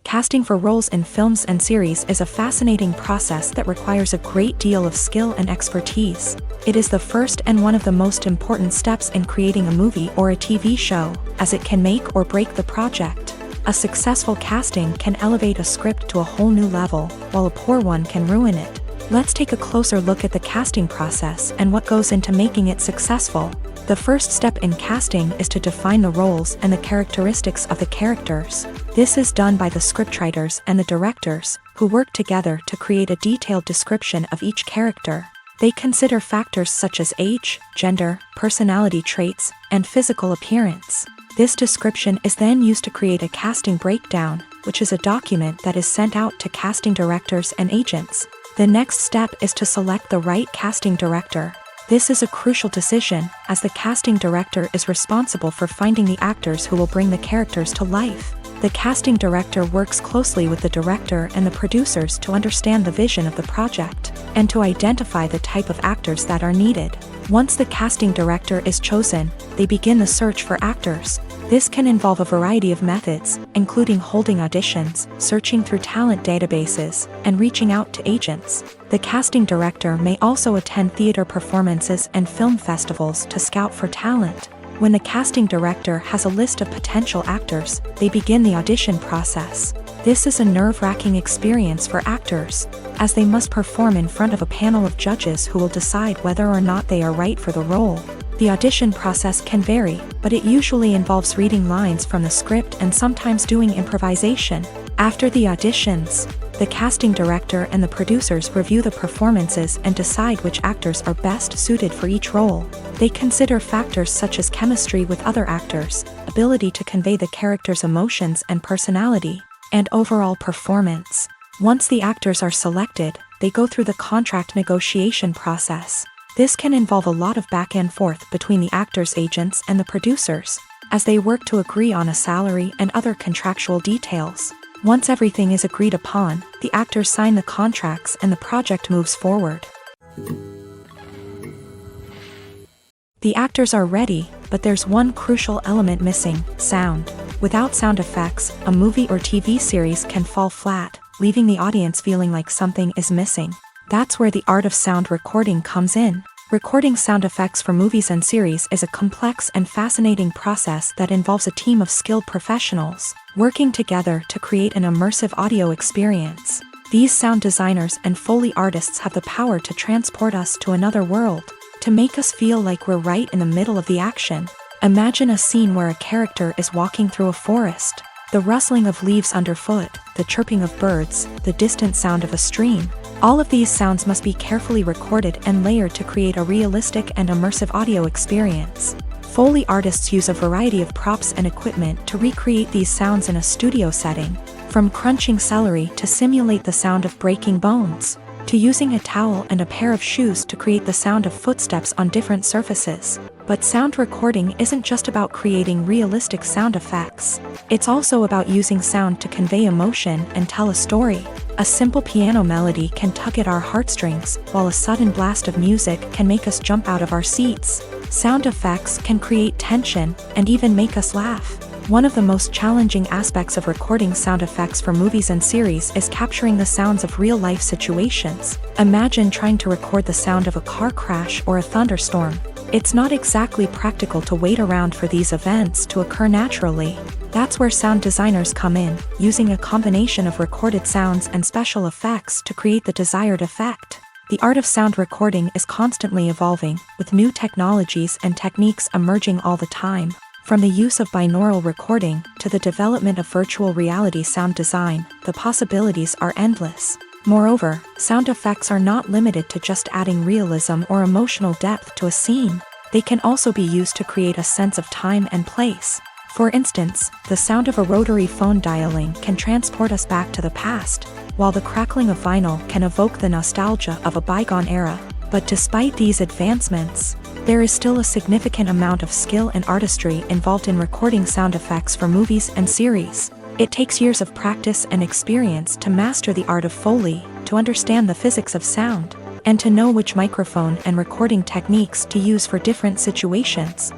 A: Casting for roles in films and series is a fascinating process that requires a great deal of skill and expertise. It is the first and one of the most important steps in creating a movie or a TV show, as it can make or break the project. A successful casting can elevate a script to a whole new level, while a poor one can ruin it. Let's take a closer look at the casting process and what goes into making it successful. The first step in casting is to define the roles and the characteristics of the characters. This is done by the scriptwriters and the directors, who work together to create a detailed description of each character. They consider factors such as age, gender, personality traits, and physical appearance. This description is then used to create a casting breakdown, which is a document that is sent out to casting directors and agents. The next step is to select the right casting director. This is a crucial decision, as the casting director is responsible for finding the actors who will bring the characters to life. The casting director works closely with the director and the producers to understand the vision of the project, and to identify the type of actors that are needed. Once the casting director is chosen, they begin the search for actors. This can involve a variety of methods, including holding auditions, searching through talent databases, and reaching out to agents. The casting director may also attend theater performances and film festivals to scout for talent. When the casting director has a list of potential actors, they begin the audition process. This is a nerve-wracking experience for actors, as they must perform in front of a panel of judges who will decide whether or not they are right for the role. The audition process can vary, but it usually involves reading lines from the script and sometimes doing improvisation. After the auditions, the casting director and the producers review the performances and decide which actors are best suited for each role. They consider factors such as chemistry with other actors, ability to convey the character's emotions and personality, and overall performance. Once the actors are selected, they go through the contract negotiation process. This can involve a lot of back and forth between the actors' agents and the producers, as they work to agree on a salary and other contractual details. Once everything is agreed upon, the actors sign the contracts and the project moves forward. The actors are ready, but there's one crucial element missing: sound. Without sound effects, a movie or TV series can fall flat, leaving the audience feeling like something is missing. That's where the art of sound recording comes in. Recording sound effects for movies and series is a complex and fascinating process that involves a team of skilled professionals working together to create an immersive audio experience. These sound designers and Foley artists have the power to transport us to another world, to make us feel like we're right in the middle of the action. Imagine a scene where a character is walking through a forest. The rustling of leaves underfoot, the chirping of birds, the distant sound of a stream. All of these sounds must be carefully recorded and layered to create a realistic and immersive audio experience. Foley artists use a variety of props and equipment to recreate these sounds in a studio setting, from crunching celery to simulate the sound of breaking bones, to using a towel and a pair of shoes to create the sound of footsteps on different surfaces. But sound recording isn't just about creating realistic sound effects. It's also about using sound to convey emotion and tell a story. A simple piano melody can tug at our heartstrings, while a sudden blast of music can make us jump out of our seats. Sound effects can create tension and even make us laugh. One of the most challenging aspects of recording sound effects for movies and series is capturing the sounds of real-life situations. Imagine trying to record the sound of a car crash or a thunderstorm. It's not exactly practical to wait around for these events to occur naturally. That's where sound designers come in, using a combination of recorded sounds and special effects to create the desired effect. The art of sound recording is constantly evolving, with new technologies and techniques emerging all the time. From the use of binaural recording to the development of virtual reality sound design, the possibilities are endless. Moreover, sound effects are not limited to just adding realism or emotional depth to a scene. They can also be used to create a sense of time and place. For instance, the sound of a rotary phone dialing can transport us back to the past, while the crackling of vinyl can evoke the nostalgia of a bygone era. But despite these advancements, there is still a significant amount of skill and artistry involved in recording sound effects for movies and series. It takes years of practice and experience to master the art of Foley, to understand the physics of sound, and to know which microphone and recording techniques to use for different situations.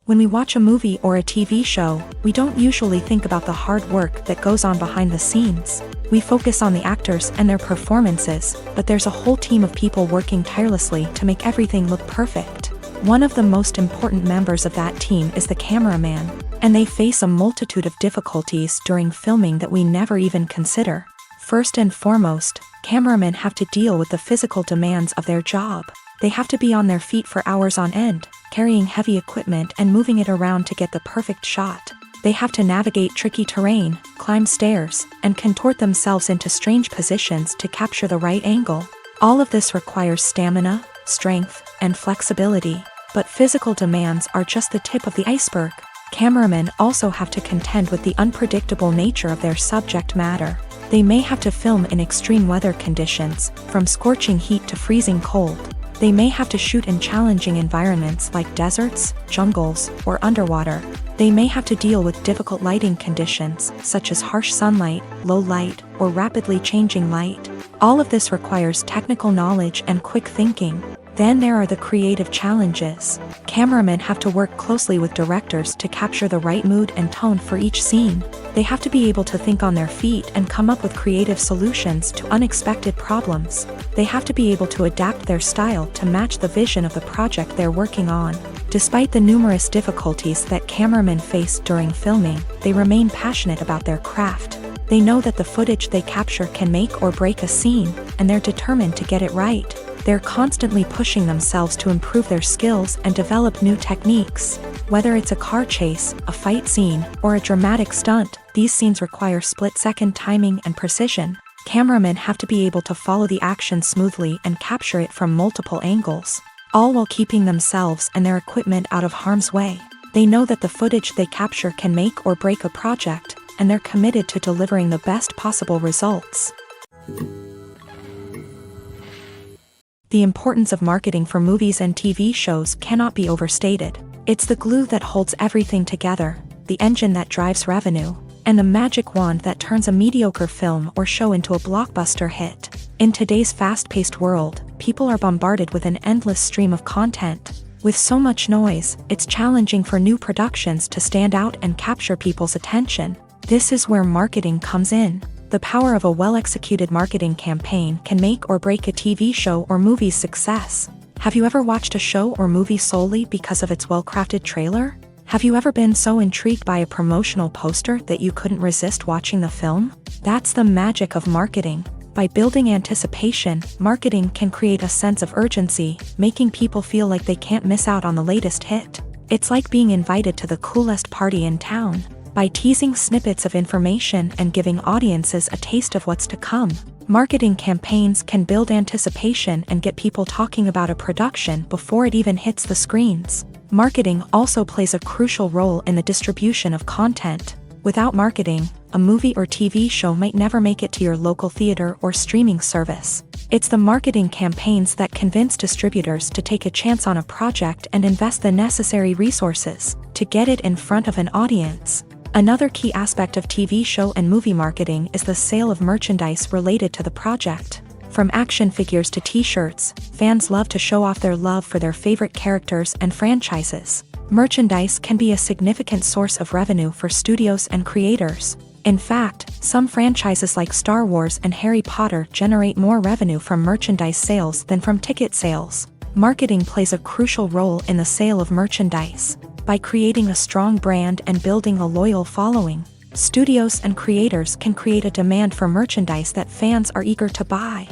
A: When we watch a movie or a TV show, we don't usually think about the hard work that goes on behind the scenes. We focus on the actors and their performances, but there's a whole team of people working tirelessly to make everything look perfect. One of the most important members of that team is the cameraman, and they face a multitude of difficulties during filming that we never even consider. First and foremost, cameramen have to deal with the physical demands of their job. They have to be on their feet for hours on end, carrying heavy equipment and moving it around to get the perfect shot. They have to navigate tricky terrain, climb stairs, and contort themselves into strange positions to capture the right angle. All of this requires stamina, strength, and flexibility. But physical demands are just the tip of the iceberg. Cameramen also have to contend with the unpredictable nature of their subject matter. They may have to film in extreme weather conditions, from scorching heat to freezing cold. They may have to shoot in challenging environments like deserts, jungles, or underwater. They may have to deal with difficult lighting conditions, such as harsh sunlight, low light, or rapidly changing light. All of this requires technical knowledge and quick thinking. Then there are the creative challenges. Cameramen have to work closely with directors to capture the right mood and tone for each scene. They have to be able to think on their feet and come up with creative solutions to unexpected problems. They have to be able to adapt their style to match the vision of the project they're working on. Despite the numerous difficulties that cameramen face during filming, they remain passionate about their craft. They know that the footage they capture can make or break a scene, and they're determined to get it right. They're constantly pushing themselves to improve their skills and develop new techniques. Whether it's a car chase, a fight scene, or a dramatic stunt, these scenes require split-second timing and precision. Cameramen have to be able to follow the action smoothly and capture it from multiple angles, all while keeping themselves and their equipment out of harm's way. They know that the footage they capture can make or break a project, and they're committed to delivering the best possible results. The importance of marketing for movies and TV shows cannot be overstated. It's the glue that holds everything together, the engine that drives revenue, and the magic wand that turns a mediocre film or show into a blockbuster hit. In today's fast-paced world, people are bombarded with an endless stream of content. With so much noise, it's challenging for new productions to stand out and capture people's attention. This is where marketing comes in. The power of a well-executed marketing campaign can make or break a TV show or movie's success. Have you ever watched a show or movie solely because of its well-crafted trailer? Have you ever been so intrigued by a promotional poster that you couldn't resist watching the film? That's the magic of marketing. By building anticipation, marketing can create a sense of urgency, making people feel like they can't miss out on the latest hit. It's like being invited to the coolest party in town. By teasing snippets of information and giving audiences a taste of what's to come, marketing campaigns can build anticipation and get people talking about a production before it even hits the screens. Marketing also plays a crucial role in the distribution of content. Without marketing, a movie or TV show might never make it to your local theater or streaming service. It's the marketing campaigns that convince distributors to take a chance on a project and invest the necessary resources to get it in front of an audience. Another key aspect of TV show and movie marketing is the sale of merchandise related to the project. From action figures to t-shirts, fans love to show off their love for their favorite characters and franchises. Merchandise can be a significant source of revenue for studios and creators. In fact, some franchises like Star Wars and Harry Potter generate more revenue from merchandise sales than from ticket sales. Marketing plays a crucial role in the sale of merchandise. By creating a strong brand and building a loyal following, studios and creators can create a demand for merchandise that fans are eager to buy.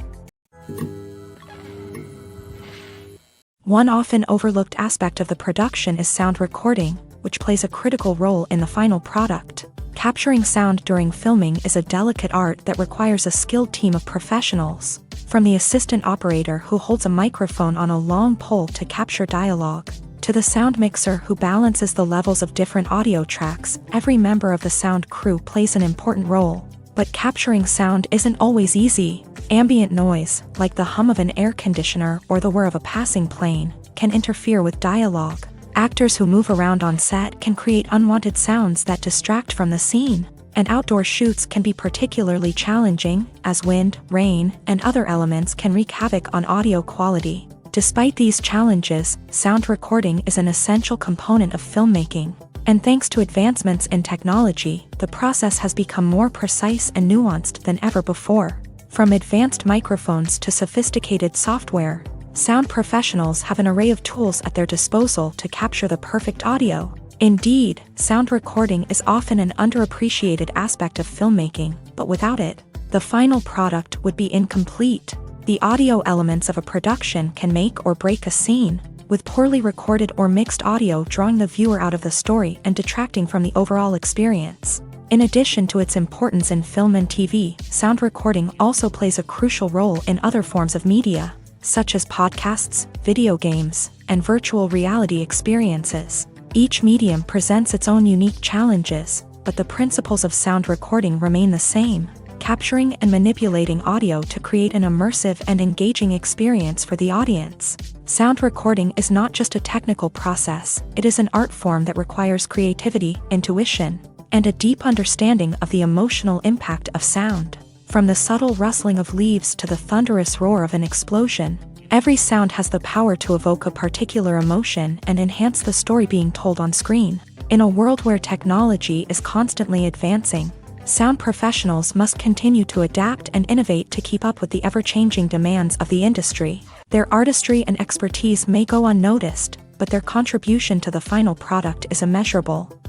A: One often overlooked aspect of the production is sound recording, which plays a critical role in the final product. Capturing sound during filming is a delicate art that requires a skilled team of professionals. From the assistant operator who holds a microphone on a long pole to capture dialogue, to the sound mixer who balances the levels of different audio tracks, every member of the sound crew plays an important role. But capturing sound isn't always easy. Ambient noise, like the hum of an air conditioner or the whir of a passing plane, can interfere with dialogue. Actors who move around on set can create unwanted sounds that distract from the scene. And outdoor shoots can be particularly challenging, as wind, rain, and other elements can wreak havoc on audio quality. Despite these challenges, sound recording is an essential component of filmmaking. And thanks to advancements in technology, the process has become more precise and nuanced than ever before. From advanced microphones to sophisticated software, sound professionals have an array of tools at their disposal to capture the perfect audio. Indeed, sound recording is often an underappreciated aspect of filmmaking, but without it, the the final product would be incomplete. The audio elements of a production can make or break a scene, with poorly recorded or mixed audio drawing the viewer out of the story and detracting from the overall experience. In addition to its importance in film and TV, sound recording also plays a crucial role in other forms of media, such as podcasts, video games, and virtual reality experiences. Each medium presents its own unique challenges, but the principles of sound recording remain the same, capturing and manipulating audio to create an immersive and engaging experience for the audience. Sound recording is not just a technical process, it is an art form that requires creativity, intuition, and a deep understanding of the emotional impact of sound. From the subtle rustling of leaves to the thunderous roar of an explosion, every sound has the power to evoke a particular emotion and enhance the story being told on screen. In a world where technology is constantly advancing, sound professionals must continue to adapt and innovate to keep up with the ever-changing demands of the industry. Their artistry and expertise may go unnoticed, but their contribution to the final product is immeasurable.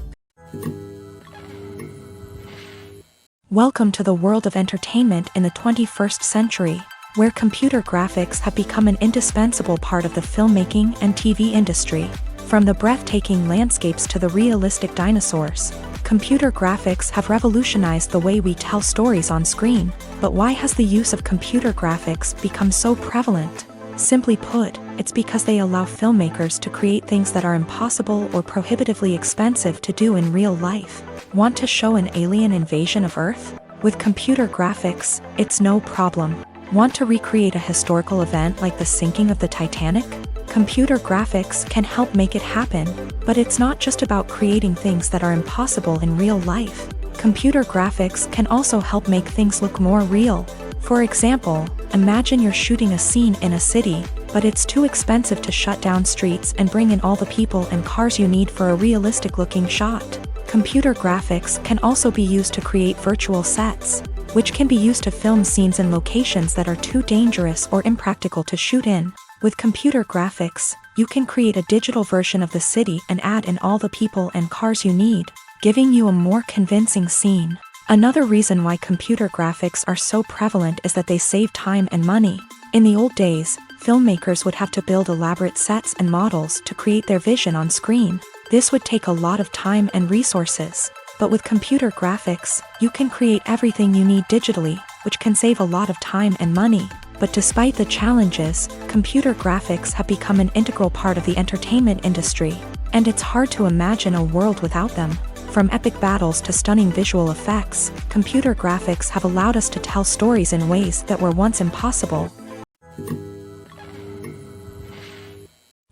A: Welcome to the world of entertainment in the 21st century, where computer graphics have become an indispensable part of the filmmaking and TV industry. From the breathtaking landscapes to the realistic dinosaurs, computer graphics have revolutionized the way we tell stories on screen. But why has the use of computer graphics become so prevalent? Simply put, it's because they allow filmmakers to create things that are impossible or prohibitively expensive to do in real life. Want to show an alien invasion of Earth? With computer graphics, it's no problem. Want to recreate a historical event like the sinking of the Titanic? Computer graphics can help make it happen, but it's not just about creating things that are impossible in real life. Computer graphics can also help make things look more real. For example, imagine you're shooting a scene in a city, but it's too expensive to shut down streets and bring in all the people and cars you need for a realistic-looking shot. Computer graphics can also be used to create virtual sets, which can be used to film scenes in locations that are too dangerous or impractical to shoot in. With computer graphics, you can create a digital version of the city and add in all the people and cars you need, giving you a more convincing scene. Another reason why computer graphics are so prevalent is that they save time and money. In the old days, filmmakers would have to build elaborate sets and models to create their vision on screen. This would take a lot of time and resources. But with computer graphics, you can create everything you need digitally, which can save a lot of time and money. But despite the challenges, computer graphics have become an integral part of the entertainment industry, and it's hard to imagine a world without them. From epic battles to stunning visual effects, computer graphics have allowed us to tell stories in ways that were once impossible.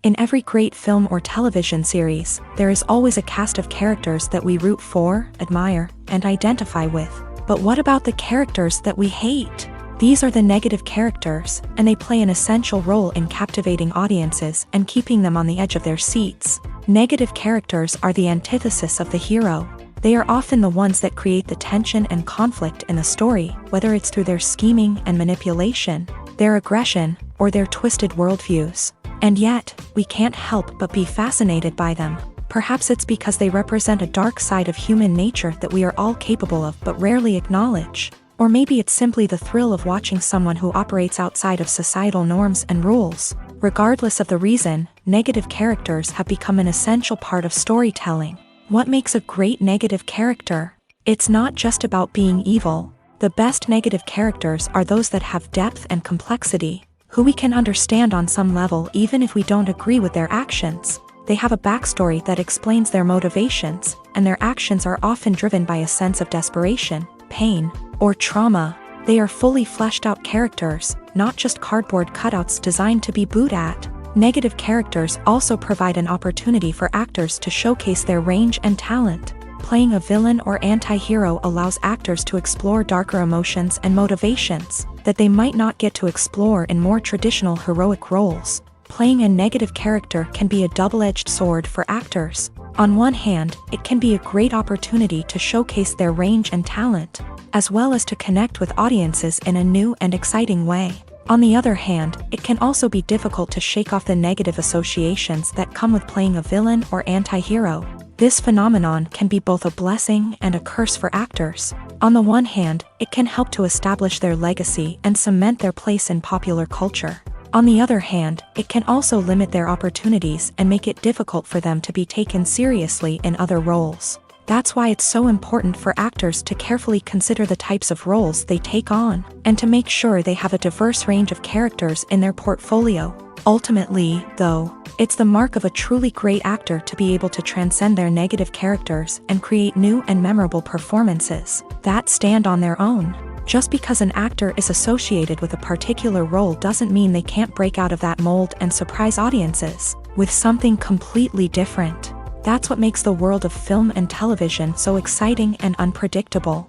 A: In every great film or television series, there is always a cast of characters that we root for, admire, and identify with. But what about the characters that we hate? These are the negative characters, and they play an essential role in captivating audiences and keeping them on the edge of their seats. Negative characters are the antithesis of the hero. They are often the ones that create the tension and conflict in the story, whether it's through their scheming and manipulation, their aggression, or their twisted worldviews. And yet, we can't help but be fascinated by them. Perhaps it's because they represent a dark side of human nature that we are all capable of but rarely acknowledge. Or maybe it's simply the thrill of watching someone who operates outside of societal norms and rules. Regardless of the reason, negative characters have become an essential part of storytelling. What makes a great negative character? It's not just about being evil. The best negative characters are those that have depth and complexity, who we can understand on some level even if we don't agree with their actions. They have a backstory that explains their motivations, and their actions are often driven by a sense of desperation, pain, or trauma. They are fully fleshed out characters, not just cardboard cutouts designed to be booed at. Negative characters also provide an opportunity for actors to showcase their range and talent. Playing a villain or anti-hero allows actors to explore darker emotions and motivations that they might not get to explore in more traditional heroic roles. Playing a negative character can be a double-edged sword for actors. On one hand, it can be a great opportunity to showcase their range and talent, as well as to connect with audiences in a new and exciting way. On the other hand, it can also be difficult to shake off the negative associations that come with playing a villain or anti-hero. This phenomenon can be both a blessing and a curse for actors. On the one hand, it can help to establish their legacy and cement their place in popular culture. On the other hand, it can also limit their opportunities and make it difficult for them to be taken seriously in other roles. That's why it's so important for actors to carefully consider the types of roles they take on, and to make sure they have a diverse range of characters in their portfolio. Ultimately, though, it's the mark of a truly great actor to be able to transcend their negative characters and create new and memorable performances that stand on their own. Just because an actor is associated with a particular role doesn't mean they can't break out of that mold and surprise audiences with something completely different. That's what makes the world of film and television so exciting and unpredictable.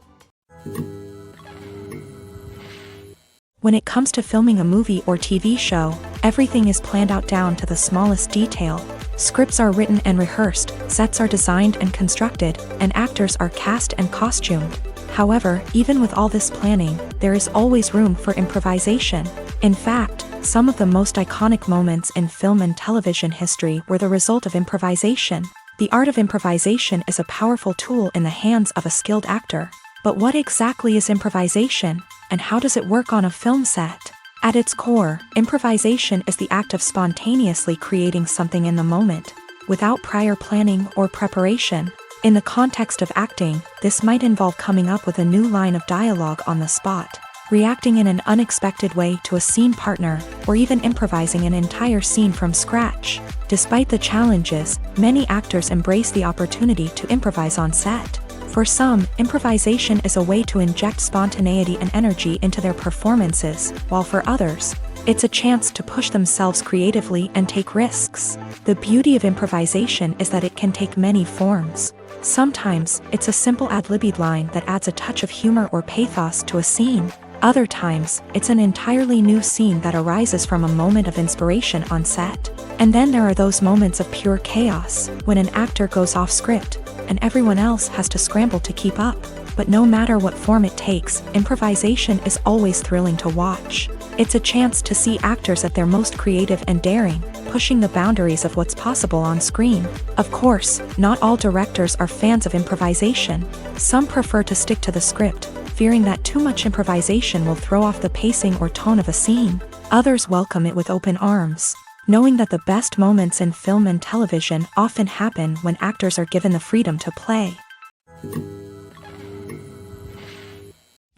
A: When it comes to filming a movie or TV show, everything is planned out down to the smallest detail. Scripts are written and rehearsed, sets are designed and constructed, and actors are cast and costumed. However, even with all this planning, there is always room for improvisation. In fact, some of the most iconic moments in film and television history were the result of improvisation. The art of improvisation is a powerful tool in the hands of a skilled actor. But what exactly is improvisation, and how does it work on a film set? At its core, improvisation is the act of spontaneously creating something in the moment, without prior planning or preparation. In the context of acting, this might involve coming up with a new line of dialogue on the spot, reacting in an unexpected way to a scene partner, or even improvising an entire scene from scratch. Despite the challenges, many actors embrace the opportunity to improvise on set. For some, improvisation is a way to inject spontaneity and energy into their performances, while for others, it's a chance to push themselves creatively and take risks. The beauty of improvisation is that it can take many forms. Sometimes, it's a simple ad-libbed line that adds a touch of humor or pathos to a scene. Other times, it's an entirely new scene that arises from a moment of inspiration on set. And then there are those moments of pure chaos, when an actor goes off script, and everyone else has to scramble to keep up. But no matter what form it takes, improvisation is always thrilling to watch. It's a chance to see actors at their most creative and daring, pushing the boundaries of what's possible on screen. Of course, not all directors are fans of improvisation. Some prefer to stick to the script, fearing that too much improvisation will throw off the pacing or tone of a scene. Others welcome it with open arms, knowing that the best moments in film and television often happen when actors are given the freedom to play.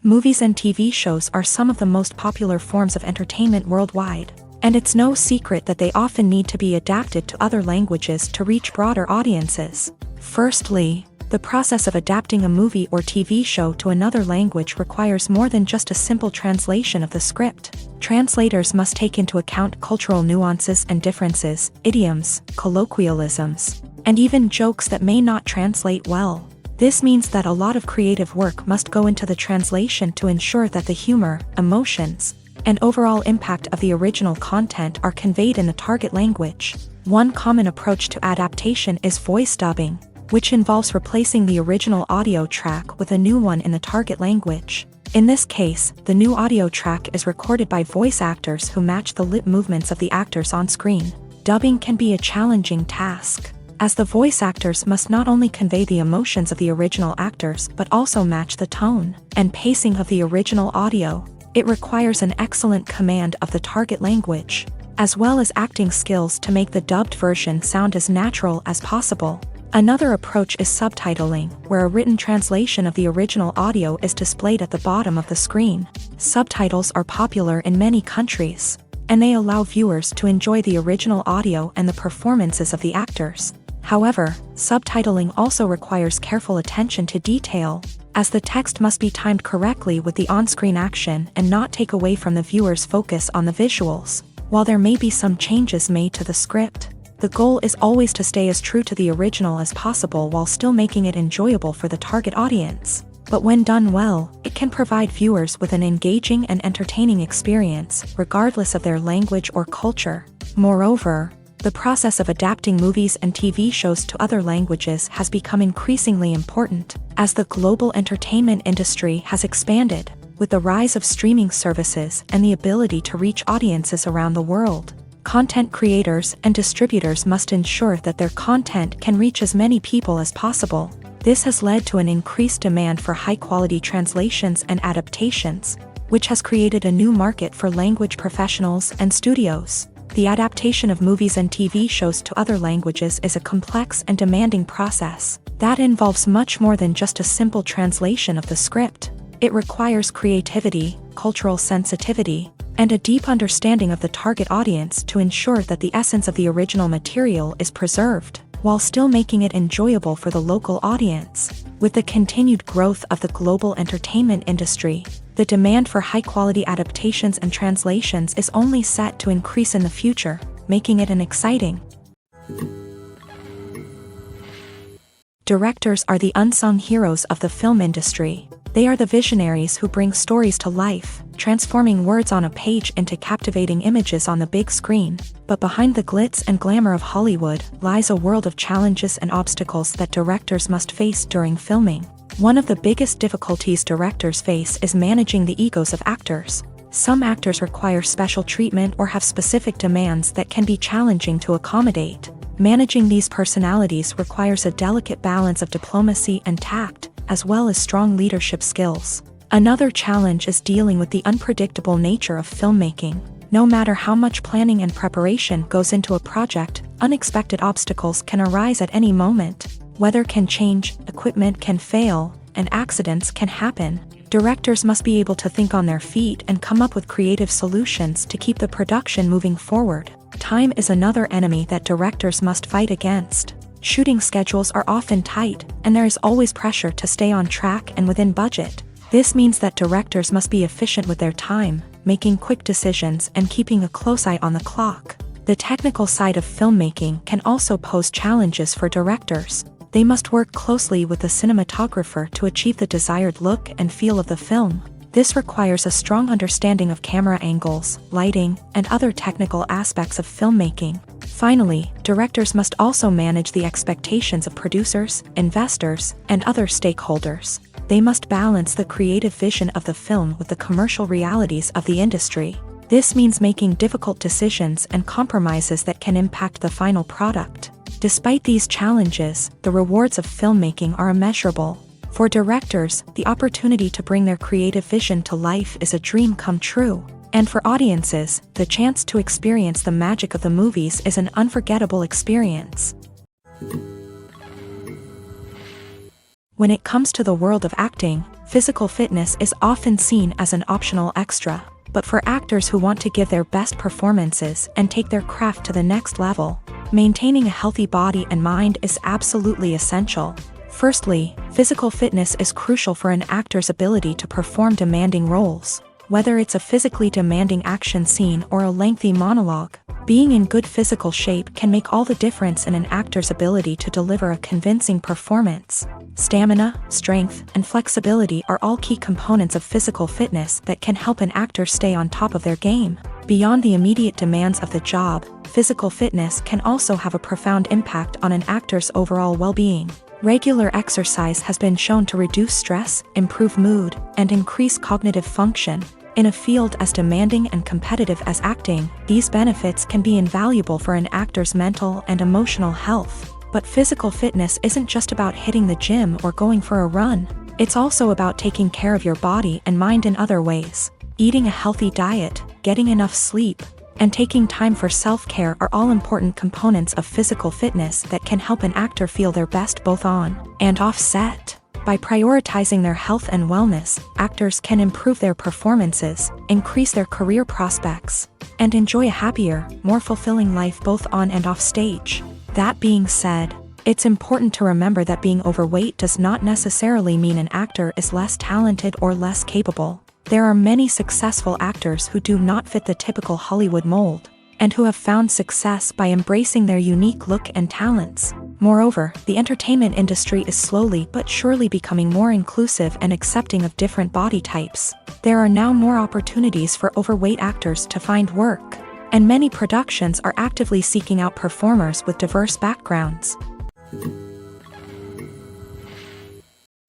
A: Movies and TV shows are some of the most popular forms of entertainment worldwide, and it's no secret that they often need to be adapted to other languages to reach broader audiences. Firstly, the process of adapting a movie or TV show to another language requires more than just a simple translation of the script. Translators must take into account cultural nuances and differences, idioms, colloquialisms, and even jokes that may not translate well. This means that a lot of creative work must go into the translation to ensure that the humor, emotions, and overall impact of the original content are conveyed in the target language. One common approach to adaptation is voice dubbing, which involves replacing the original audio track with a new one in the target language. In this case, the new audio track is recorded by voice actors who match the lip movements of the actors on screen. Dubbing can be a challenging task, as the voice actors must not only convey the emotions of the original actors but also match the tone and pacing of the original audio. It requires an excellent command of the target language, as well as acting skills to make the dubbed version sound as natural as possible. Another approach is subtitling, where a written translation of the original audio is displayed at the bottom of the screen. Subtitles are popular in many countries, and they allow viewers to enjoy the original audio and the performances of the actors. However, subtitling also requires careful attention to detail, as the text must be timed correctly with the on-screen action and not take away from the viewer's focus on the visuals. While there may be some changes made to the script, the goal is always to stay as true to the original as possible while still making it enjoyable for the target audience. But when done well, it can provide viewers with an engaging and entertaining experience, regardless of their language or culture. Moreover, the process of adapting movies and TV shows to other languages has become increasingly important, as the global entertainment industry has expanded, with the rise of streaming services and the ability to reach audiences around the world. Content creators and distributors must ensure that their content can reach as many people as possible. This has led to an increased demand for high-quality translations and adaptations, which has created a new market for language professionals and studios. The adaptation of movies and TV shows to other languages is a complex and demanding process that involves much more than just a simple translation of the script. It requires creativity, cultural sensitivity, and a deep understanding of the target audience to ensure that the essence of the original material is preserved, while still making it enjoyable for the local audience. With the continued growth of the global entertainment industry, the demand for high-quality adaptations and translations is only set to increase in the future, making it an exciting. Directors are the unsung heroes of the film industry. They are the visionaries who bring stories to life, transforming words on a page into captivating images on the big screen. But behind the glitz and glamour of Hollywood lies a world of challenges and obstacles that directors must face during filming. One of the biggest difficulties directors face is managing the egos of actors. Some actors require special treatment or have specific demands that can be challenging to accommodate. Managing these personalities requires a delicate balance of diplomacy and tact, as well as strong leadership skills. Another challenge is dealing with the unpredictable nature of filmmaking. No matter how much planning and preparation goes into a project, unexpected obstacles can arise at any moment. Weather can change, equipment can fail, and accidents can happen. Directors must be able to think on their feet and come up with creative solutions to keep the production moving forward. Time is another enemy that directors must fight against. Shooting schedules are often tight, and there is always pressure to stay on track and within budget. This means that directors must be efficient with their time, making quick decisions and keeping a close eye on the clock. The technical side of filmmaking can also pose challenges for directors. They must work closely with the cinematographer to achieve the desired look and feel of the film. This requires a strong understanding of camera angles, lighting, and other technical aspects of filmmaking. Finally, directors must also manage the expectations of producers, investors, and other stakeholders. They must balance the creative vision of the film with the commercial realities of the industry. This means making difficult decisions and compromises that can impact the final product. Despite these challenges, the rewards of filmmaking are immeasurable. For directors, the opportunity to bring their creative vision to life is a dream come true. And for audiences, the chance to experience the magic of the movies is an unforgettable experience. When it comes to the world of acting, physical fitness is often seen as an optional extra. But for actors who want to give their best performances and take their craft to the next level, maintaining a healthy body and mind is absolutely essential. Firstly, physical fitness is crucial for an actor's ability to perform demanding roles. Whether it's a physically demanding action scene or a lengthy monologue, being in good physical shape can make all the difference in an actor's ability to deliver a convincing performance. Stamina, strength, and flexibility are all key components of physical fitness that can help an actor stay on top of their game. Beyond the immediate demands of the job, physical fitness can also have a profound impact on an actor's overall well-being. Regular exercise has been shown to reduce stress, improve mood, and increase cognitive function. In a field as demanding and competitive as acting, these benefits can be invaluable for an actor's mental and emotional health. But physical fitness isn't just about hitting the gym or going for a run. It's also about taking care of your body and mind in other ways. Eating a healthy diet, getting enough sleep, and taking time for self-care are all important components of physical fitness that can help an actor feel their best both on and off set. By prioritizing their health and wellness, actors can improve their performances, increase their career prospects, and enjoy a happier, more fulfilling life both on and off stage. That being said, it's important to remember that being overweight does not necessarily mean an actor is less talented or less capable. There are many successful actors who do not fit the typical Hollywood mold, and who have found success by embracing their unique look and talents. Moreover, the entertainment industry is slowly but surely becoming more inclusive and accepting of different body types. There are now more opportunities for overweight actors to find work, and many productions are actively seeking out performers with diverse backgrounds.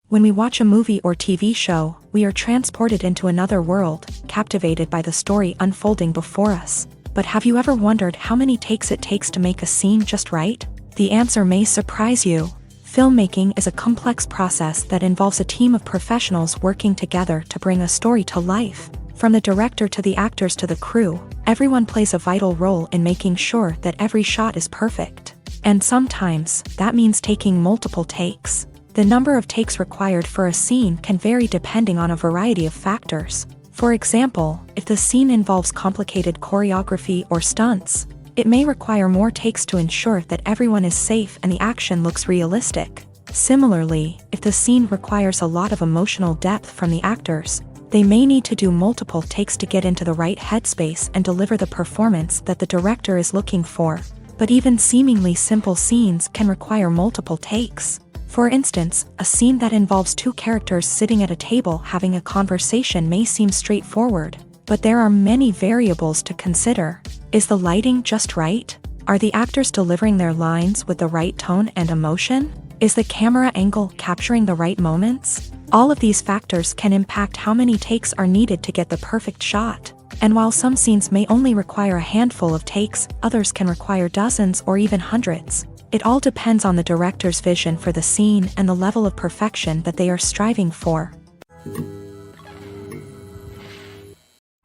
A: When we watch a movie or TV show, we are transported into another world, captivated by the story unfolding before us. But have you ever wondered how many takes it takes to make a scene just right? The answer may surprise you. Filmmaking is a complex process that involves a team of professionals working together to bring a story to life. From the director to the actors to the crew, everyone plays a vital role in making sure that every shot is perfect. And sometimes, that means taking multiple takes. The number of takes required for a scene can vary depending on a variety of factors. For example, if the scene involves complicated choreography or stunts, it may require more takes to ensure that everyone is safe and the action looks realistic. Similarly, if the scene requires a lot of emotional depth from the actors, they may need to do multiple takes to get into the right headspace and deliver the performance that the director is looking for. But even seemingly simple scenes can require multiple takes. For instance, a scene that involves two characters sitting at a table having a conversation may seem straightforward, but there are many variables to consider. Is the lighting just right? Are the actors delivering their lines with the right tone and emotion? Is the camera angle capturing the right moments? All of these factors can impact how many takes are needed to get the perfect shot. And while some scenes may only require a handful of takes, others can require dozens or even hundreds. It all depends on the director's vision for the scene and the level of perfection that they are striving for.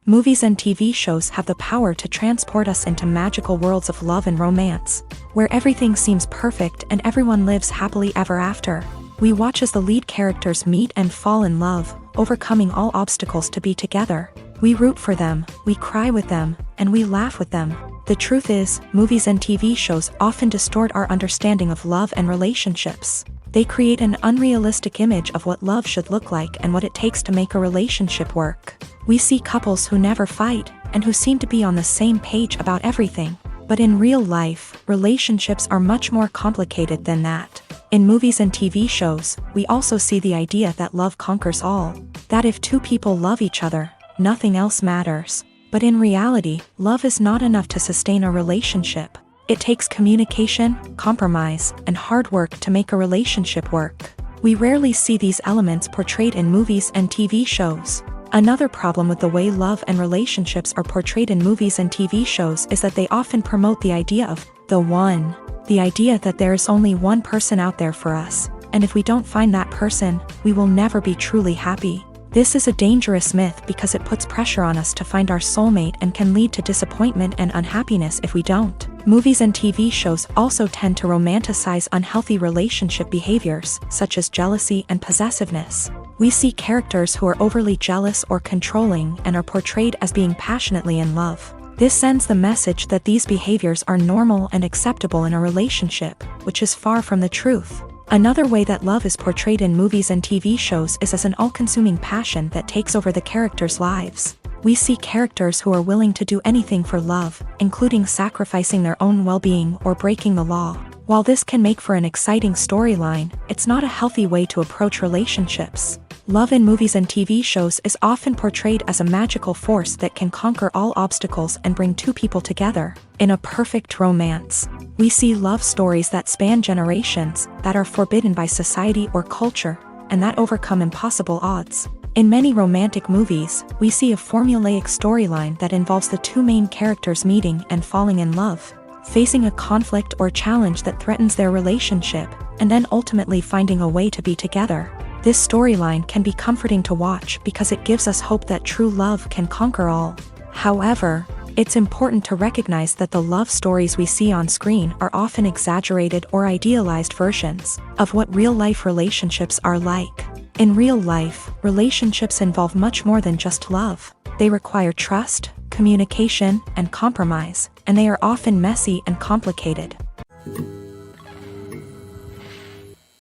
A: Movies and TV shows have the power to transport us into magical worlds of love and romance, where everything seems perfect and everyone lives happily ever after. We watch as the lead characters meet and fall in love, overcoming all obstacles to be together. We root for them, we cry with them, and we laugh with them. The truth is, movies and TV shows often distort our understanding of love and relationships. They create an unrealistic image of what love should look like and what it takes to make a relationship work. We see couples who never fight, and who seem to be on the same page about everything. But in real life, relationships are much more complicated than that. In movies and TV shows, we also see the idea that love conquers all. That if two people love each other, nothing else matters. But in reality, love is not enough to sustain a relationship. It takes communication, compromise, and hard work to make a relationship work. We rarely see these elements portrayed in movies and TV shows. Another problem with the way love and relationships are portrayed in movies and TV shows is that they often promote the idea of the one. The idea that there is only one person out there for us, and if we don't find that person, we will never be truly happy. This is a dangerous myth because it puts pressure on us to find our soulmate and can lead to disappointment and unhappiness if we don't. Movies and TV shows also tend to romanticize unhealthy relationship behaviors, such as jealousy and possessiveness. We see characters who are overly jealous or controlling and are portrayed as being passionately in love. This sends the message that these behaviors are normal and acceptable in a relationship, which is far from the truth. Another way that love is portrayed in movies and TV shows is as an all-consuming passion that takes over the characters' lives. We see characters who are willing to do anything for love, including sacrificing their own well-being or breaking the law. While this can make for an exciting storyline, it's not a healthy way to approach relationships. Love in movies and TV shows is often portrayed as a magical force that can conquer all obstacles and bring two people together. In a perfect romance, we see love stories that span generations, that are forbidden by society or culture, and that overcome impossible odds. In many romantic movies, we see a formulaic storyline that involves the two main characters meeting and falling in love, facing a conflict or challenge that threatens their relationship, and then ultimately finding a way to be together. This storyline can be comforting to watch because it gives us hope that true love can conquer all. However, it's important to recognize that the love stories we see on screen are often exaggerated or idealized versions of what real-life relationships are like. In real life, relationships involve much more than just love. They require trust, communication, and compromise, and they are often messy and complicated.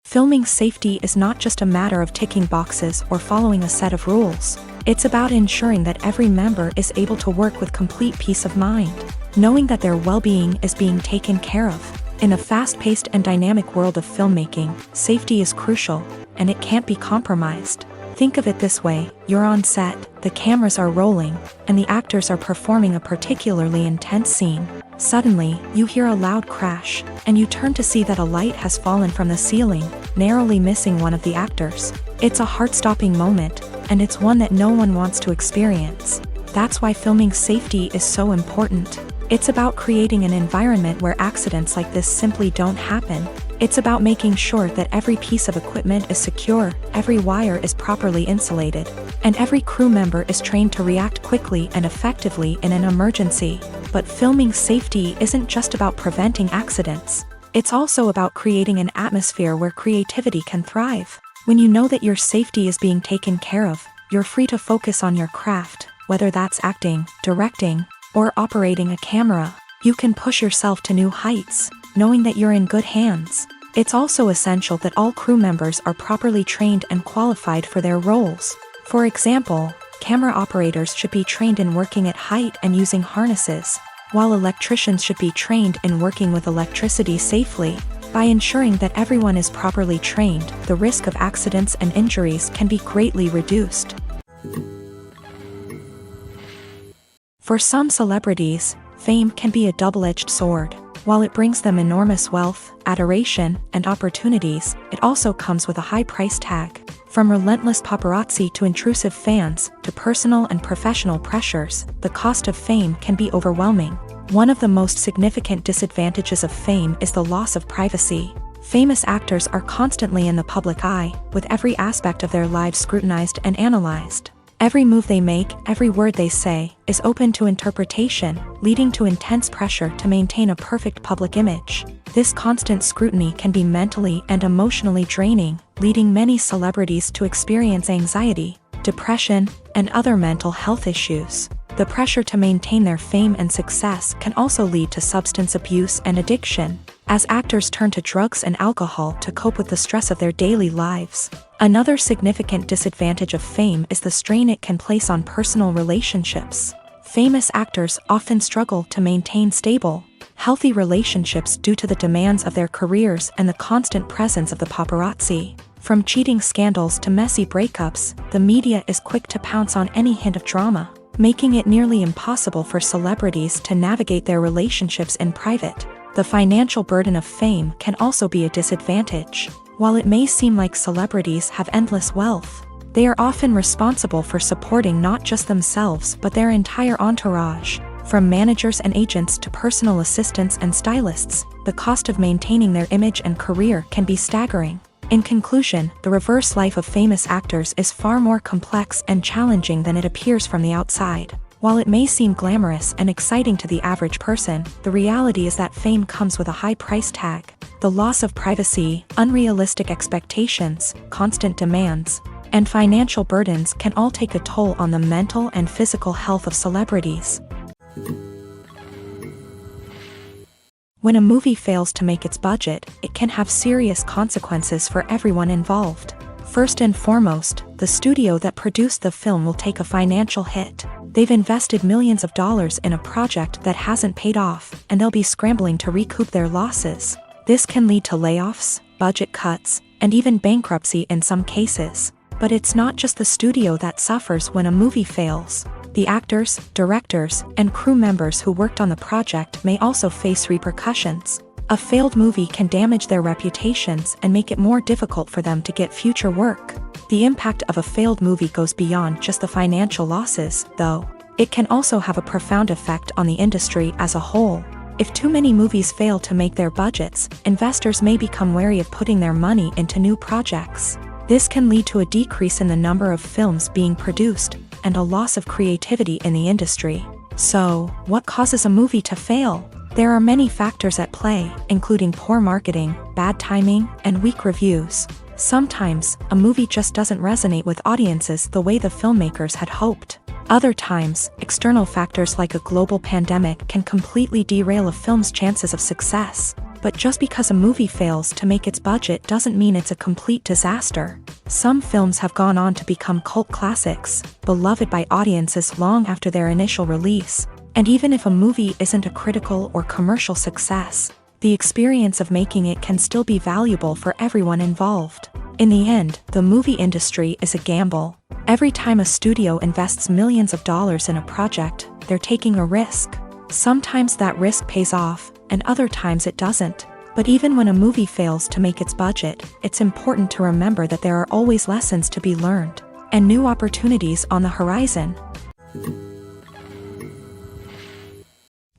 A: Filming safety is not just a matter of ticking boxes or following a set of rules. It's about ensuring that every member is able to work with complete peace of mind, knowing that their well-being is being taken care of. In a fast-paced and dynamic world of filmmaking, safety is crucial, and it can't be compromised. Think of it this way: you're on set, the cameras are rolling, and the actors are performing a particularly intense scene. Suddenly, you hear a loud crash, and you turn to see that a light has fallen from the ceiling, narrowly missing one of the actors. It's a heart-stopping moment, and it's one that no one wants to experience. That's why filming safety is so important. It's about creating an environment where accidents like this simply don't happen. It's about making sure that every piece of equipment is secure, every wire is properly insulated, and every crew member is trained to react quickly and effectively in an emergency. But filming safety isn't just about preventing accidents. It's also about creating an atmosphere where creativity can thrive. When you know that your safety is being taken care of, you're free to focus on your craft, whether that's acting, directing, or operating a camera. You can push yourself to new heights, knowing that you're in good hands. It's also essential that all crew members are properly trained and qualified for their roles. For example, camera operators should be trained in working at height and using harnesses, while electricians should be trained in working with electricity safely. By ensuring that everyone is properly trained, the risk of accidents and injuries can be greatly reduced. For some celebrities, fame can be a double-edged sword. While it brings them enormous wealth, adoration, and opportunities, it also comes with a high price tag. From relentless paparazzi to intrusive fans, to personal and professional pressures, the cost of fame can be overwhelming. One of the most significant disadvantages of fame is the loss of privacy. Famous actors are constantly in the public eye, with every aspect of their lives scrutinized and analyzed. Every move they make, every word they say, is open to interpretation, leading to intense pressure to maintain a perfect public image. This constant scrutiny can be mentally and emotionally draining, leading many celebrities to experience anxiety, depression, and other mental health issues. The pressure to maintain their fame and success can also lead to substance abuse and addiction, as actors turn to drugs and alcohol to cope with the stress of their daily lives. Another significant disadvantage of fame is the strain it can place on personal relationships. Famous actors often struggle to maintain stable, healthy relationships due to the demands of their careers and the constant presence of the paparazzi. From cheating scandals to messy breakups, the media is quick to pounce on any hint of drama, making it nearly impossible for celebrities to navigate their relationships in private. The financial burden of fame can also be a disadvantage. While it may seem like celebrities have endless wealth, they are often responsible for supporting not just themselves but their entire entourage. From managers and agents to personal assistants and stylists, the cost of maintaining their image and career can be staggering. In conclusion, the reverse life of famous actors is far more complex and challenging than it appears from the outside. While it may seem glamorous and exciting to the average person, the reality is that fame comes with a high price tag. The loss of privacy, unrealistic expectations, constant demands, and financial burdens can all take a toll on the mental and physical health of celebrities. When a movie fails to make its budget, it can have serious consequences for everyone involved. First and foremost, the studio that produced the film will take a financial hit. They've invested millions of dollars in a project that hasn't paid off, and they'll be scrambling to recoup their losses. This can lead to layoffs, budget cuts, and even bankruptcy in some cases. But it's not just the studio that suffers when a movie fails. The actors, directors, and crew members who worked on the project may also face repercussions. A failed movie can damage their reputations and make it more difficult for them to get future work. The impact of a failed movie goes beyond just the financial losses, though. It can also have a profound effect on the industry as a whole. If too many movies fail to make their budgets, investors may become wary of putting their money into new projects. This can lead to a decrease in the number of films being produced, and a loss of creativity in the industry. So, what causes a movie to fail? There are many factors at play, including poor marketing, bad timing, and weak reviews. Sometimes, a movie just doesn't resonate with audiences the way the filmmakers had hoped. Other times, external factors like a global pandemic can completely derail a film's chances of success. But just because a movie fails to make its budget doesn't mean it's a complete disaster. Some films have gone on to become cult classics, beloved by audiences long after their initial release. And even if a movie isn't a critical or commercial success, the experience of making it can still be valuable for everyone involved. In the end, the movie industry is a gamble. Every time a studio invests millions of dollars in a project, they're taking a risk. Sometimes that risk pays off, and other times it doesn't. But even when a movie fails to make its budget, it's important to remember that there are always lessons to be learned, and new opportunities on the horizon.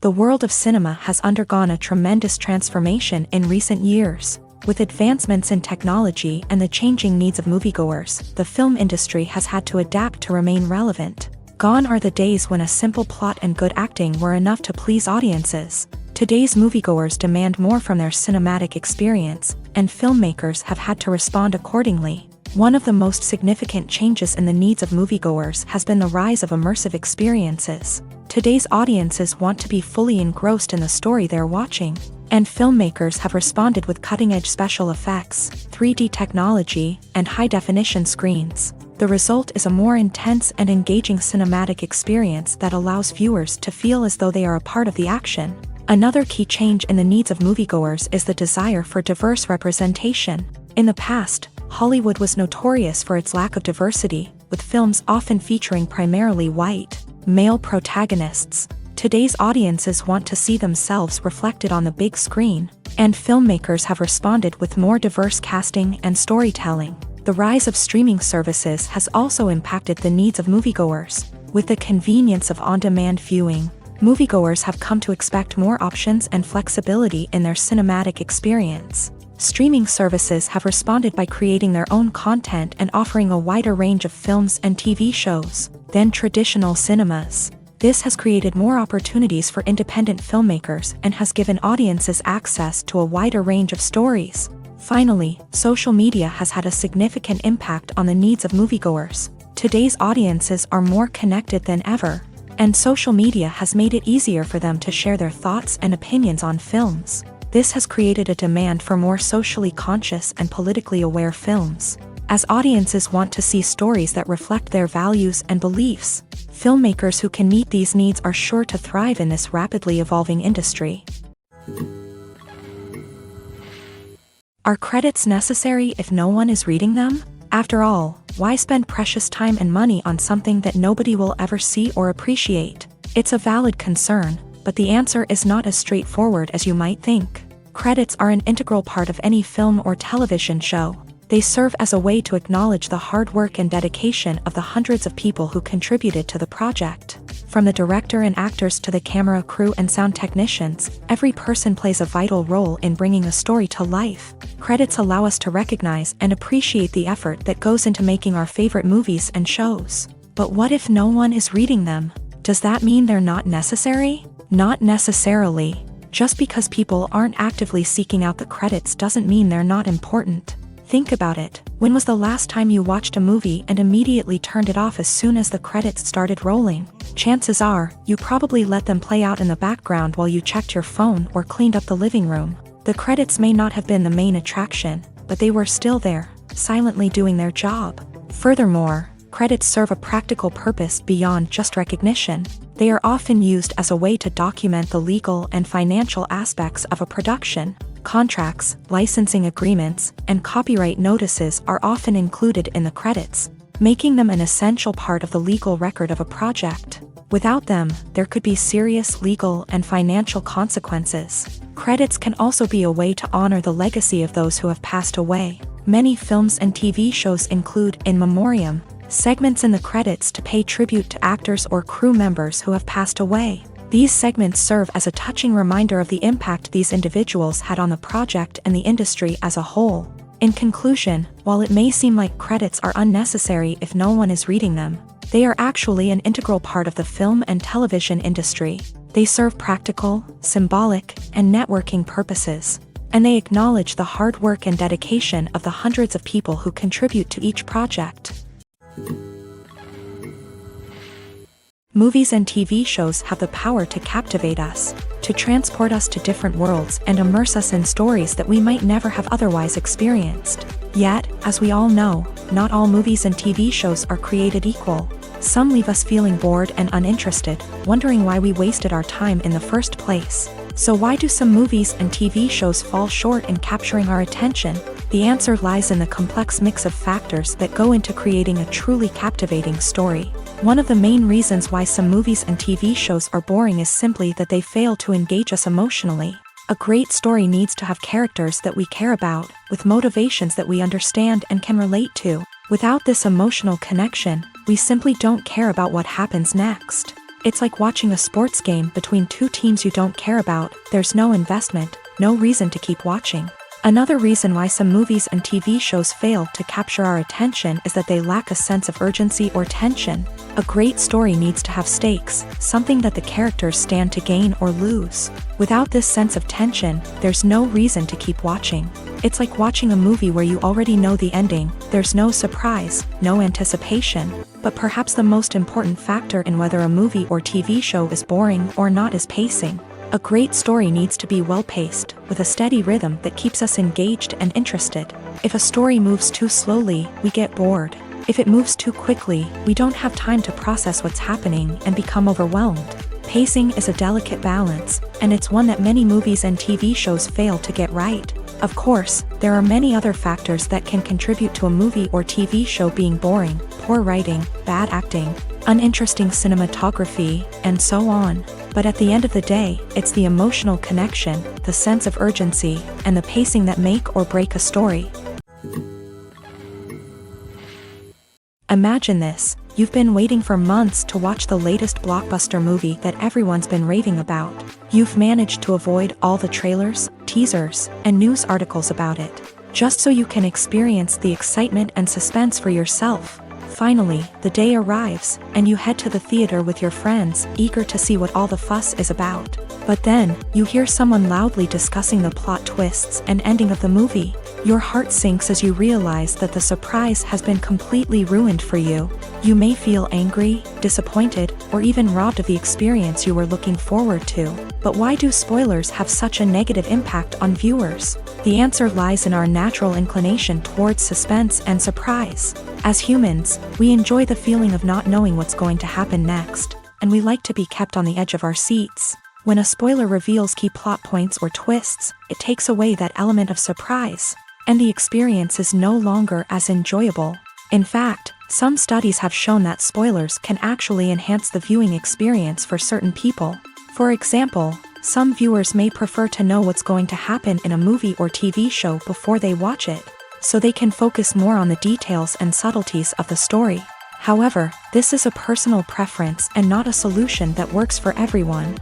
A: The world of cinema has undergone a tremendous transformation in recent years. With advancements in technology and the changing needs of moviegoers, the film industry has had to adapt to remain relevant. Gone are the days when a simple plot and good acting were enough to please audiences. Today's moviegoers demand more from their cinematic experience, and filmmakers have had to respond accordingly. One of the most significant changes in the needs of moviegoers has been the rise of immersive experiences. Today's audiences want to be fully engrossed in the story they're watching, and filmmakers have responded with cutting-edge special effects, 3D technology, and high-definition screens. The result is a more intense and engaging cinematic experience that allows viewers to feel as though they are a part of the action. Another key change in the needs of moviegoers is the desire for diverse representation. In the past, Hollywood was notorious for its lack of diversity, with films often featuring primarily white, male protagonists. Today's audiences want to see themselves reflected on the big screen, and filmmakers have responded with more diverse casting and storytelling. The rise of streaming services has also impacted the needs of moviegoers. With the convenience of on-demand viewing, moviegoers have come to expect more options and flexibility in their cinematic experience. Streaming services have responded by creating their own content and offering a wider range of films and TV shows than traditional cinemas. This has created more opportunities for independent filmmakers and has given audiences access to a wider range of stories. Finally, social media has had a significant impact on the needs of moviegoers. Today's audiences are more connected than ever, and social media has made it easier for them to share their thoughts and opinions on films. This has created a demand for more socially conscious and politically aware films. As audiences want to see stories that reflect their values and beliefs, filmmakers who can meet these needs are sure to thrive in this rapidly evolving industry. Are credits necessary if no one is reading them? After all, why spend precious time and money on something that nobody will ever see or appreciate? It's a valid concern, but the answer is not as straightforward as you might think. Credits are an integral part of any film or television show. They serve as a way to acknowledge the hard work and dedication of the hundreds of people who contributed to the project. From the director and actors to the camera crew and sound technicians, every person plays a vital role in bringing a story to life. Credits allow us to recognize and appreciate the effort that goes into making our favorite movies and shows. But what if no one is reading them? Does that mean they're not necessary? Not necessarily. Just because people aren't actively seeking out the credits doesn't mean they're not important. Think about it. When was the last time you watched a movie and immediately turned it off as soon as the credits started rolling? Chances are, you probably let them play out in the background while you checked your phone or cleaned up the living room. The credits may not have been the main attraction, but they were still there, silently doing their job. Furthermore, credits serve a practical purpose beyond just recognition. They are often used as a way to document the legal and financial aspects of a production. Contracts, licensing agreements, and copyright notices are often included in the credits, making them an essential part of the legal record of a project. Without them, there could be serious legal and financial consequences. Credits can also be a way to honor the legacy of those who have passed away. Many films and TV shows include in memoriam segments in the credits to pay tribute to actors or crew members who have passed away. These segments serve as a touching reminder of the impact these individuals had on the project and the industry as a whole. In conclusion, while it may seem like credits are unnecessary if no one is reading them, they are actually an integral part of the film and television industry. They serve practical, symbolic, and networking purposes, and they acknowledge the hard work and dedication of the hundreds of people who contribute to each project. Movies and TV shows have the power to captivate us, to transport us to different worlds and immerse us in stories that we might never have otherwise experienced. Yet, as we all know, not all movies and TV shows are created equal. Some leave us feeling bored and uninterested, wondering why we wasted our time in the first place. So why do some movies and TV shows fall short in capturing our attention? The answer lies in the complex mix of factors that go into creating a truly captivating story. One of the main reasons why some movies and TV shows are boring is simply that they fail to engage us emotionally. A great story needs to have characters that we care about, with motivations that we understand and can relate to. Without this emotional connection, we simply don't care about what happens next. It's like watching a sports game between two teams you don't care about. There's no investment, no reason to keep watching. Another reason why some movies and TV shows fail to capture our attention is that they lack a sense of urgency or tension. A great story needs to have stakes, something that the characters stand to gain or lose. Without this sense of tension, there's no reason to keep watching. It's like watching a movie where you already know the ending. There's no surprise, no anticipation. But perhaps the most important factor in whether a movie or TV show is boring or not is pacing. A great story needs to be well-paced, with a steady rhythm that keeps us engaged and interested. If a story moves too slowly, we get bored. If it moves too quickly, we don't have time to process what's happening and become overwhelmed. Pacing is a delicate balance, and it's one that many movies and TV shows fail to get right. Of course, there are many other factors that can contribute to a movie or TV show being boring: poor writing, bad acting, uninteresting cinematography, and so on. But at the end of the day, it's the emotional connection, the sense of urgency, and the pacing that make or break a story. Imagine this: you've been waiting for months to watch the latest blockbuster movie that everyone's been raving about. You've managed to avoid all the trailers, teasers, and news articles about it, just so you can experience the excitement and suspense for yourself. Finally, the day arrives, and you head to the theater with your friends, eager to see what all the fuss is about. But then, you hear someone loudly discussing the plot twists and ending of the movie. Your heart sinks as you realize that the surprise has been completely ruined for you. You may feel angry, disappointed, or even robbed of the experience you were looking forward to. But why do spoilers have such a negative impact on viewers? The answer lies in our natural inclination towards suspense and surprise. As humans, we enjoy the feeling of not knowing what's going to happen next, and we like to be kept on the edge of our seats. When a spoiler reveals key plot points or twists, it takes away that element of surprise, and the experience is no longer as enjoyable. In fact, some studies have shown that spoilers can actually enhance the viewing experience for certain people. For example, some viewers may prefer to know what's going to happen in a movie or TV show before they watch it, so they can focus more on the details and subtleties of the story. However, this is a personal preference and not a solution that works for everyone.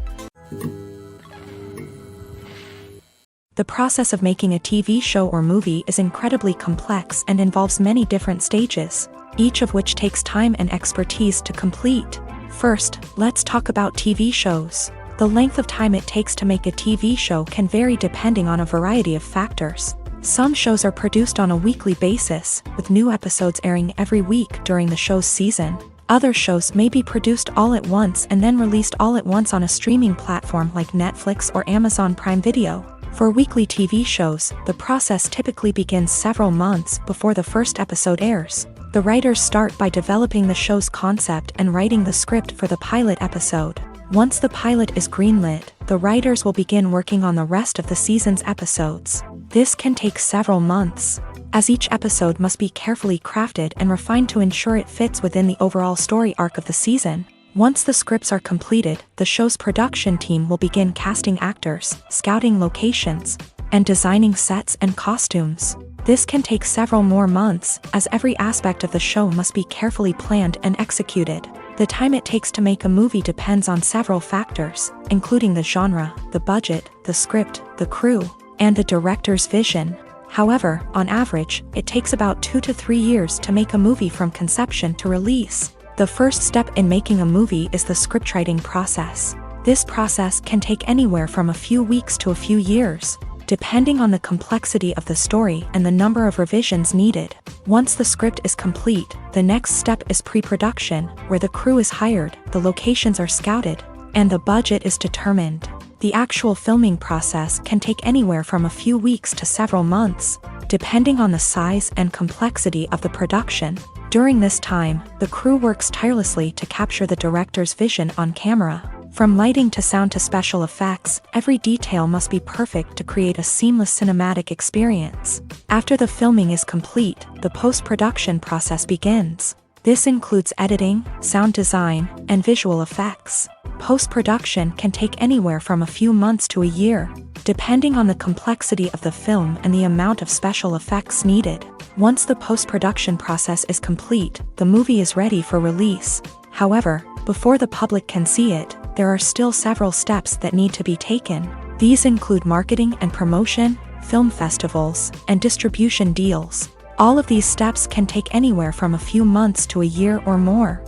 A: The process of making a TV show or movie is incredibly complex and involves many different stages, each of which takes time and expertise to complete. First, let's talk about TV shows. The length of time it takes to make a TV show can vary depending on a variety of factors. Some shows are produced on a weekly basis, with new episodes airing every week during the show's season. Other shows may be produced all at once and then released all at once on a streaming platform like Netflix or Amazon Prime Video. For weekly TV shows, the process typically begins several months before the first episode airs. The writers start by developing the show's concept and writing the script for the pilot episode. Once the pilot is greenlit, the writers will begin working on the rest of the season's episodes. This can take several months, as each episode must be carefully crafted and refined to ensure it fits within the overall story arc of the season. Once the scripts are completed, the show's production team will begin casting actors, scouting locations, and designing sets and costumes. This can take several more months, as every aspect of the show must be carefully planned and executed. The time it takes to make a movie depends on several factors, including the genre, the budget, the script, the crew, and the director's vision. However, on average, it takes about 2 to 3 years to make a movie from conception to release. The first step in making a movie is the scriptwriting process. This process can take anywhere from a few weeks to a few years, depending on the complexity of the story and the number of revisions needed. Once the script is complete, the next step is pre-production, where the crew is hired, the locations are scouted, and the budget is determined. The actual filming process can take anywhere from a few weeks to several months, depending on the size and complexity of the production. During this time, the crew works tirelessly to capture the director's vision on camera. From lighting to sound to special effects, every detail must be perfect to create a seamless cinematic experience. After the filming is complete, the post-production process begins. This includes editing, sound design, and visual effects. Post-production can take anywhere from a few months to a year, depending on the complexity of the film and the amount of special effects needed. Once the post-production process is complete, the movie is ready for release. However, Before the public can see it, there are still several steps that need to be taken. These include marketing and promotion, film festivals, and distribution deals. All of these steps can take anywhere from a few months to a year or more.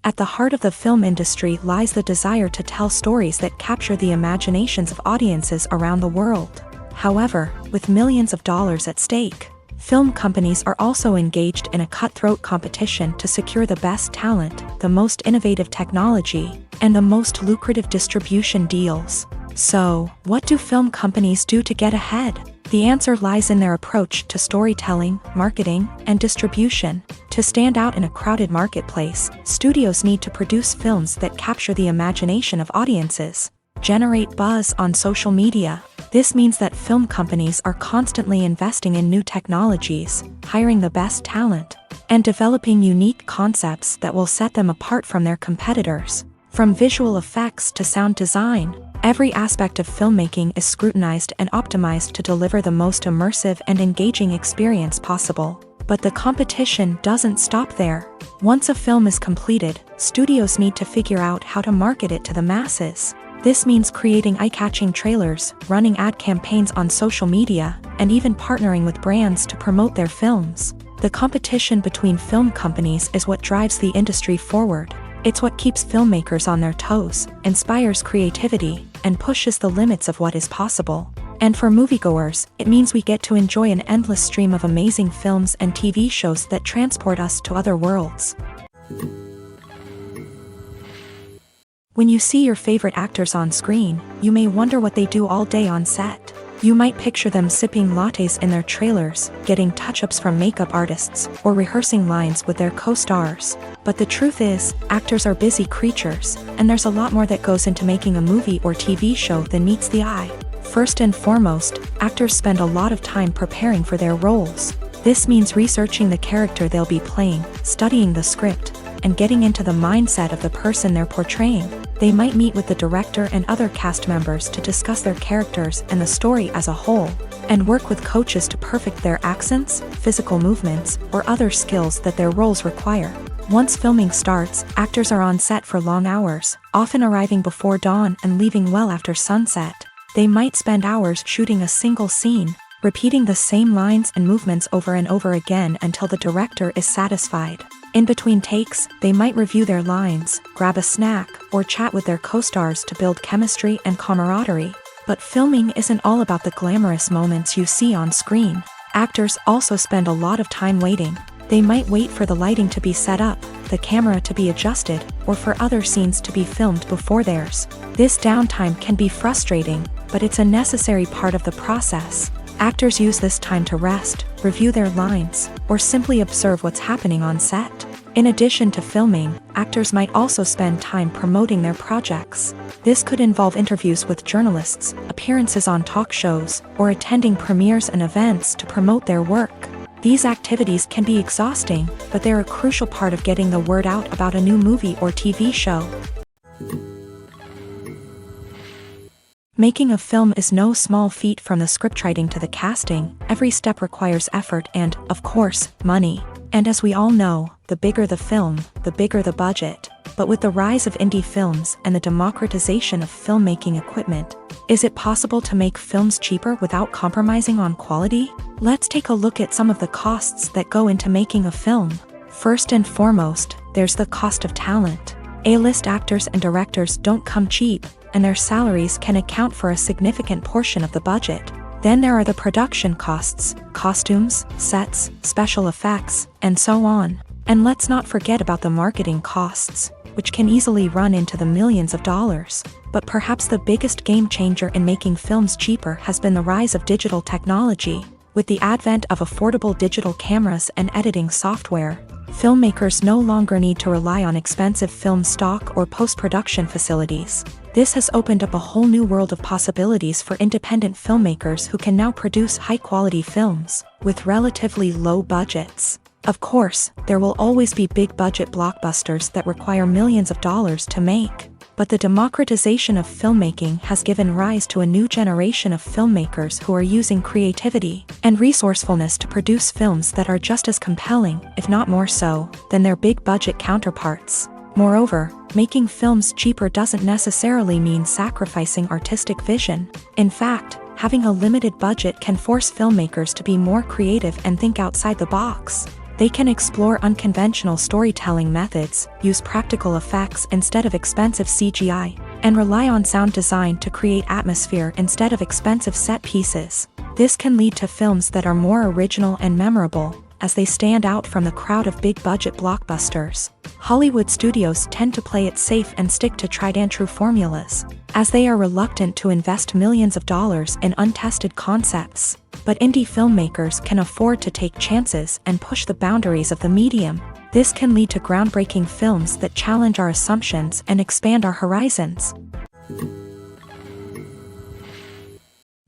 A: At the heart of the film industry lies the desire to tell stories that capture the imaginations of audiences around the world. However, with millions of dollars at stake, film companies are also engaged in a cutthroat competition to secure the best talent, the most innovative technology, and the most lucrative distribution deals. So, what do film companies do to get ahead? The answer lies in their approach to storytelling, marketing, and distribution. To stand out in a crowded marketplace, studios need to produce films that capture the imagination of audiences, generate buzz on social media. This means that film companies are constantly investing in new technologies, hiring the best talent, and developing unique concepts that will set them apart from their competitors. From visual effects to sound design, every aspect of filmmaking is scrutinized and optimized to deliver the most immersive and engaging experience possible. But the competition doesn't stop there. Once a film is completed, studios need to figure out how to market it to the masses. This means creating eye-catching trailers, running ad campaigns on social media, and even partnering with brands to promote their films. The competition between film companies is what drives the industry forward. It's what keeps filmmakers on their toes, inspires creativity, and pushes the limits of what is possible. And for moviegoers, it means we get to enjoy an endless stream of amazing films and TV shows that transport us to other worlds. When you see your favorite actors on screen, you may wonder what they do all day on set. You might picture them sipping lattes in their trailers, getting touch-ups from makeup artists, or rehearsing lines with their co-stars. But the truth is, actors are busy creatures, and there's a lot more that goes into making a movie or TV show than meets the eye. First and foremost, actors spend a lot of time preparing for their roles. This means researching the character they'll be playing, studying the script, and getting into the mindset of the person they're portraying. They might meet with the director and other cast members to discuss their characters and the story as a whole, and work with coaches to perfect their accents, physical movements, or other skills that their roles require. Once filming starts, actors are on set for long hours, often arriving before dawn and leaving well after sunset. They might spend hours shooting a single scene, repeating the same lines and movements over and over again until the director is satisfied. In between takes, they might review their lines, grab a snack, or chat with their co-stars to build chemistry and camaraderie. But filming isn't all about the glamorous moments you see on screen. Actors also spend a lot of time waiting. They might wait for the lighting to be set up, the camera to be adjusted, or for other scenes to be filmed before theirs. This downtime can be frustrating, but it's a necessary part of the process. Actors use this time to rest, review their lines, or simply observe what's happening on set. In addition to filming, actors might also spend time promoting their projects. This could involve interviews with journalists, appearances on talk shows, or attending premieres and events to promote their work. These activities can be exhausting, but they're a crucial part of getting the word out about a new movie or TV show. Making a film is no small feat. From the scriptwriting to the casting, every step requires effort and, of course, money. And as we all know, the bigger the film, the bigger the budget. But with the rise of indie films and the democratization of filmmaking equipment, is it possible to make films cheaper without compromising on quality? Let's take a look at some of the costs that go into making a film. First and foremost, there's the cost of talent. A-list actors and directors don't come cheap, and their salaries can account for a significant portion of the budget. Then there are the production costs, costumes, sets, special effects, and so on. And let's not forget about the marketing costs, which can easily run into the millions of dollars. But perhaps the biggest game changer in making films cheaper has been the rise of digital technology. With the advent of affordable digital cameras and editing software, filmmakers no longer need to rely on expensive film stock or post-production facilities. This has opened up a whole new world of possibilities for independent filmmakers who can now produce high-quality films with relatively low budgets. Of course, there will always be big-budget blockbusters that require millions of dollars to make. But the democratization of filmmaking has given rise to a new generation of filmmakers who are using creativity and resourcefulness to produce films that are just as compelling, if not more so, than their big-budget counterparts. Moreover, making films cheaper doesn't necessarily mean sacrificing artistic vision. In fact, having a limited budget can force filmmakers to be more creative and think outside the box. They can explore unconventional storytelling methods, use practical effects instead of expensive CGI, and rely on sound design to create atmosphere instead of expensive set pieces. This can lead to films that are more original and memorable, as they stand out from the crowd of big-budget blockbusters. Hollywood studios tend to play it safe and stick to tried-and-true formulas, as they are reluctant to invest millions of dollars in untested concepts. But indie filmmakers can afford to take chances and push the boundaries of the medium. This can lead to groundbreaking films that challenge our assumptions and expand our horizons.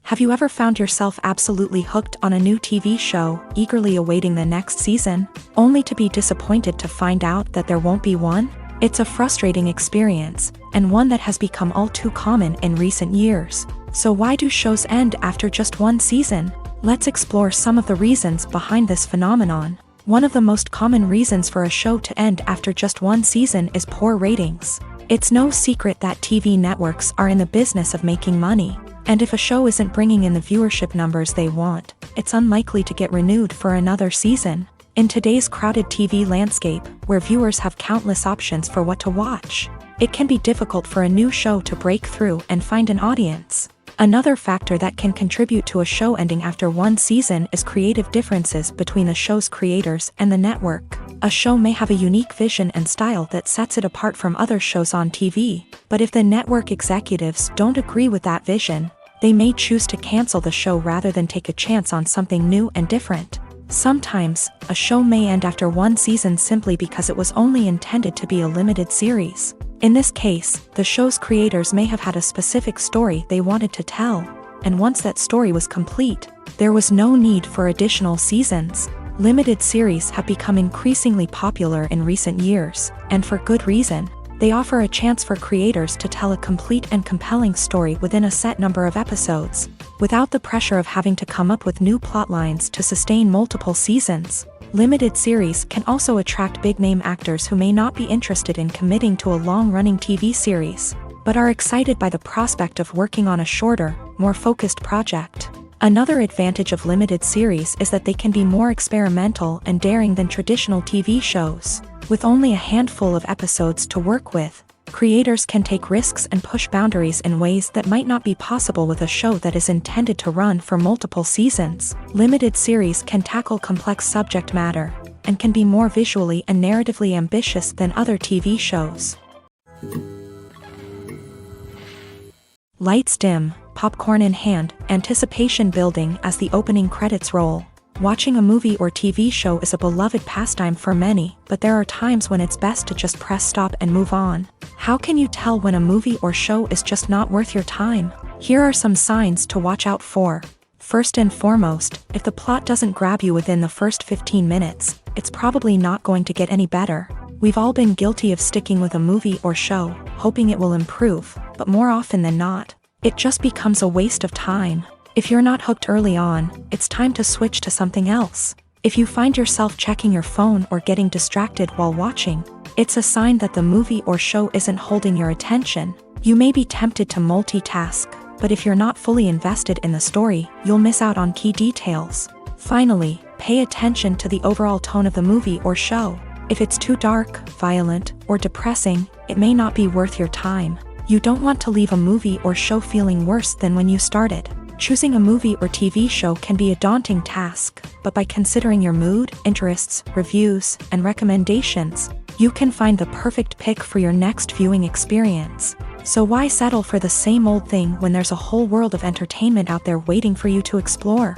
A: Have you ever found yourself absolutely hooked on a new TV show, eagerly awaiting the next season, only to be disappointed to find out that there won't be one? It's a frustrating experience, and one that has become all too common in recent years. So why do shows end after just one season? Let's explore some of the reasons behind this phenomenon. One of the most common reasons for a show to end after just one season is poor ratings. It's no secret that TV networks are in the business of making money, and if a show isn't bringing in the viewership numbers they want, it's unlikely to get renewed for another season. In today's crowded TV landscape, where viewers have countless options for what to watch, it can be difficult for a new show to break through and find an audience. Another factor that can contribute to a show ending after one season is creative differences between the show's creators and the network. A show may have a unique vision and style that sets it apart from other shows on TV, but if the network executives don't agree with that vision, they may choose to cancel the show rather than take a chance on something new and different. Sometimes, a show may end after one season simply because it was only intended to be a limited series. In this case, the show's creators may have had a specific story they wanted to tell, and once that story was complete, there was no need for additional seasons. Limited series have become increasingly popular in recent years, and for good reason. They offer a chance for creators to tell a complete and compelling story within a set number of episodes, without the pressure of having to come up with new plot lines to sustain multiple seasons. Limited series can also attract big-name actors who may not be interested in committing to a long-running TV series, but are excited by the prospect of working on a shorter, more focused project. Another advantage of limited series is that they can be more experimental and daring than traditional TV shows. With only a handful of episodes to work with, creators can take risks and push boundaries in ways that might not be possible with a show that is intended to run for multiple seasons. Limited series can tackle complex subject matter, and can be more visually and narratively ambitious than other TV shows. Lights dim, popcorn in hand, anticipation building as the opening credits roll. Watching a movie or TV show is a beloved pastime for many, but there are times when it's best to just press stop and move on. How can you tell when a movie or show is just not worth your time? Here are some signs to watch out for. First and foremost, if the plot doesn't grab you within the first 15 minutes, it's probably not going to get any better. We've all been guilty of sticking with a movie or show, hoping it will improve, but more often than not, it just becomes a waste of time. If you're not hooked early on, it's time to switch to something else. If you find yourself checking your phone or getting distracted while watching, it's a sign that the movie or show isn't holding your attention. You may be tempted to multitask, but if you're not fully invested in the story, you'll miss out on key details. Finally, pay attention to the overall tone of the movie or show. If it's too dark, violent, or depressing, it may not be worth your time. You don't want to leave a movie or show feeling worse than when you started. Choosing a movie or TV show can be a daunting task, but by considering your mood, interests, reviews, and recommendations, you can find the perfect pick for your next viewing experience. So why settle for the same old thing when there's a whole world of entertainment out there waiting for you to explore?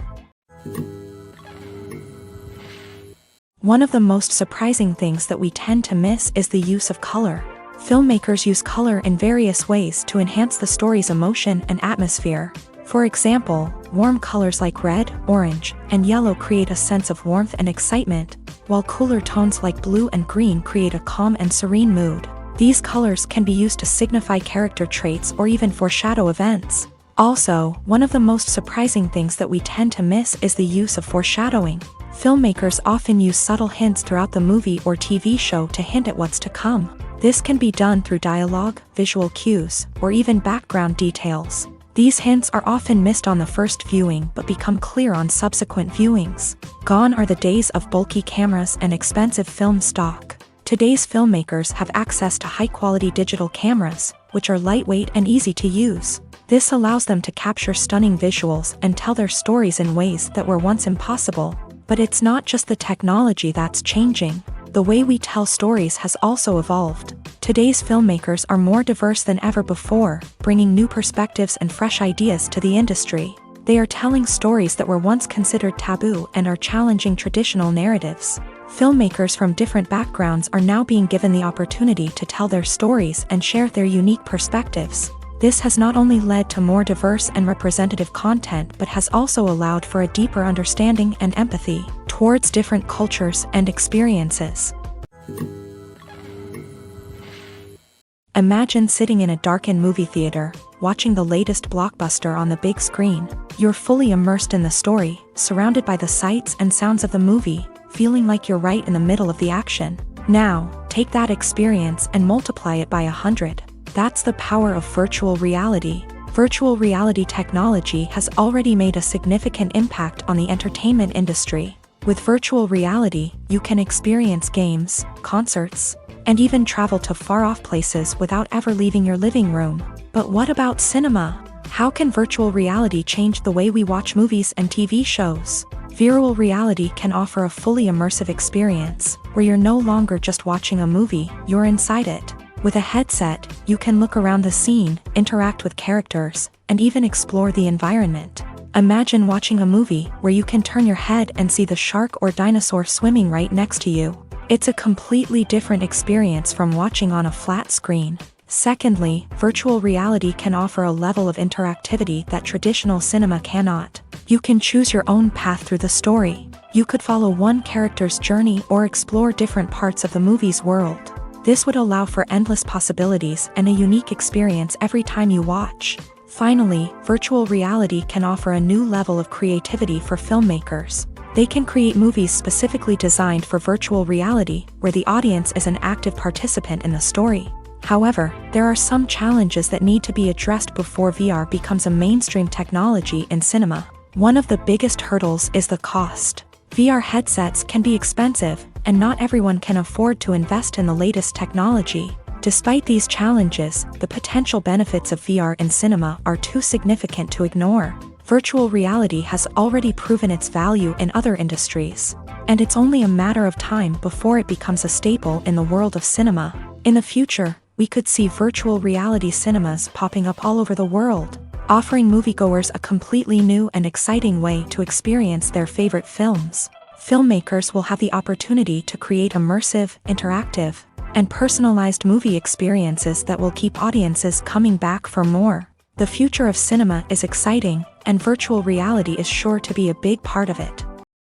A: One of the most surprising things that we tend to miss is the use of color. Filmmakers use color in various ways to enhance the story's emotion and atmosphere. For example, warm colors like red, orange, and yellow create a sense of warmth and excitement, while cooler tones like blue and green create a calm and serene mood. These colors can be used to signify character traits or even foreshadow events. Also, one of the most surprising things that we tend to miss is the use of foreshadowing. Filmmakers often use subtle hints throughout the movie or TV show to hint at what's to come. This can be done through dialogue, visual cues, or even background details. These hints are often missed on the first viewing but become clear on subsequent viewings. Gone are the days of bulky cameras and expensive film stock. Today's filmmakers have access to high-quality digital cameras, which are lightweight and easy to use. This allows them to capture stunning visuals and tell their stories in ways that were once impossible. But it's not just the technology that's changing. The way we tell stories has also evolved. Today's filmmakers are more diverse than ever before, bringing new perspectives and fresh ideas to the industry. They are telling stories that were once considered taboo and are challenging traditional narratives. Filmmakers from different backgrounds are now being given the opportunity to tell their stories and share their unique perspectives. This has not only led to more diverse and representative content but has also allowed for a deeper understanding and empathy towards different cultures and experiences. Imagine sitting in a darkened movie theater, watching the latest blockbuster on the big screen. You're fully immersed in the story, surrounded by the sights and sounds of the movie, feeling like you're right in the middle of the action. Now, take that experience and multiply it by 100. That's the power of virtual reality. Virtual reality technology has already made a significant impact on the entertainment industry. With virtual reality, you can experience games, concerts, and even travel to far-off places without ever leaving your living room. But what about cinema? How can virtual reality change the way we watch movies and TV shows? Virtual reality can offer a fully immersive experience, where you're no longer just watching a movie, you're inside it. With a headset, you can look around the scene, interact with characters, and even explore the environment. Imagine watching a movie where you can turn your head and see the shark or dinosaur swimming right next to you. It's a completely different experience from watching on a flat screen. Secondly, virtual reality can offer a level of interactivity that traditional cinema cannot. You can choose your own path through the story. You could follow one character's journey or explore different parts of the movie's world. This would allow for endless possibilities and a unique experience every time you watch. Finally, virtual reality can offer a new level of creativity for filmmakers. They can create movies specifically designed for virtual reality, where the audience is an active participant in the story. However, there are some challenges that need to be addressed before VR becomes a mainstream technology in cinema. One of the biggest hurdles is the cost. VR headsets can be expensive, and not everyone can afford to invest in the latest technology. Despite these challenges, the potential benefits of VR in cinema are too significant to ignore. Virtual reality has already proven its value in other industries, and it's only a matter of time before it becomes a staple in the world of cinema. In the future, we could see virtual reality cinemas popping up all over the world, offering moviegoers a completely new and exciting way to experience their favorite films. Filmmakers will have the opportunity to create immersive, interactive, and personalized movie experiences that will keep audiences coming back for more. The future of cinema is exciting, and virtual reality is sure to be a big part of it.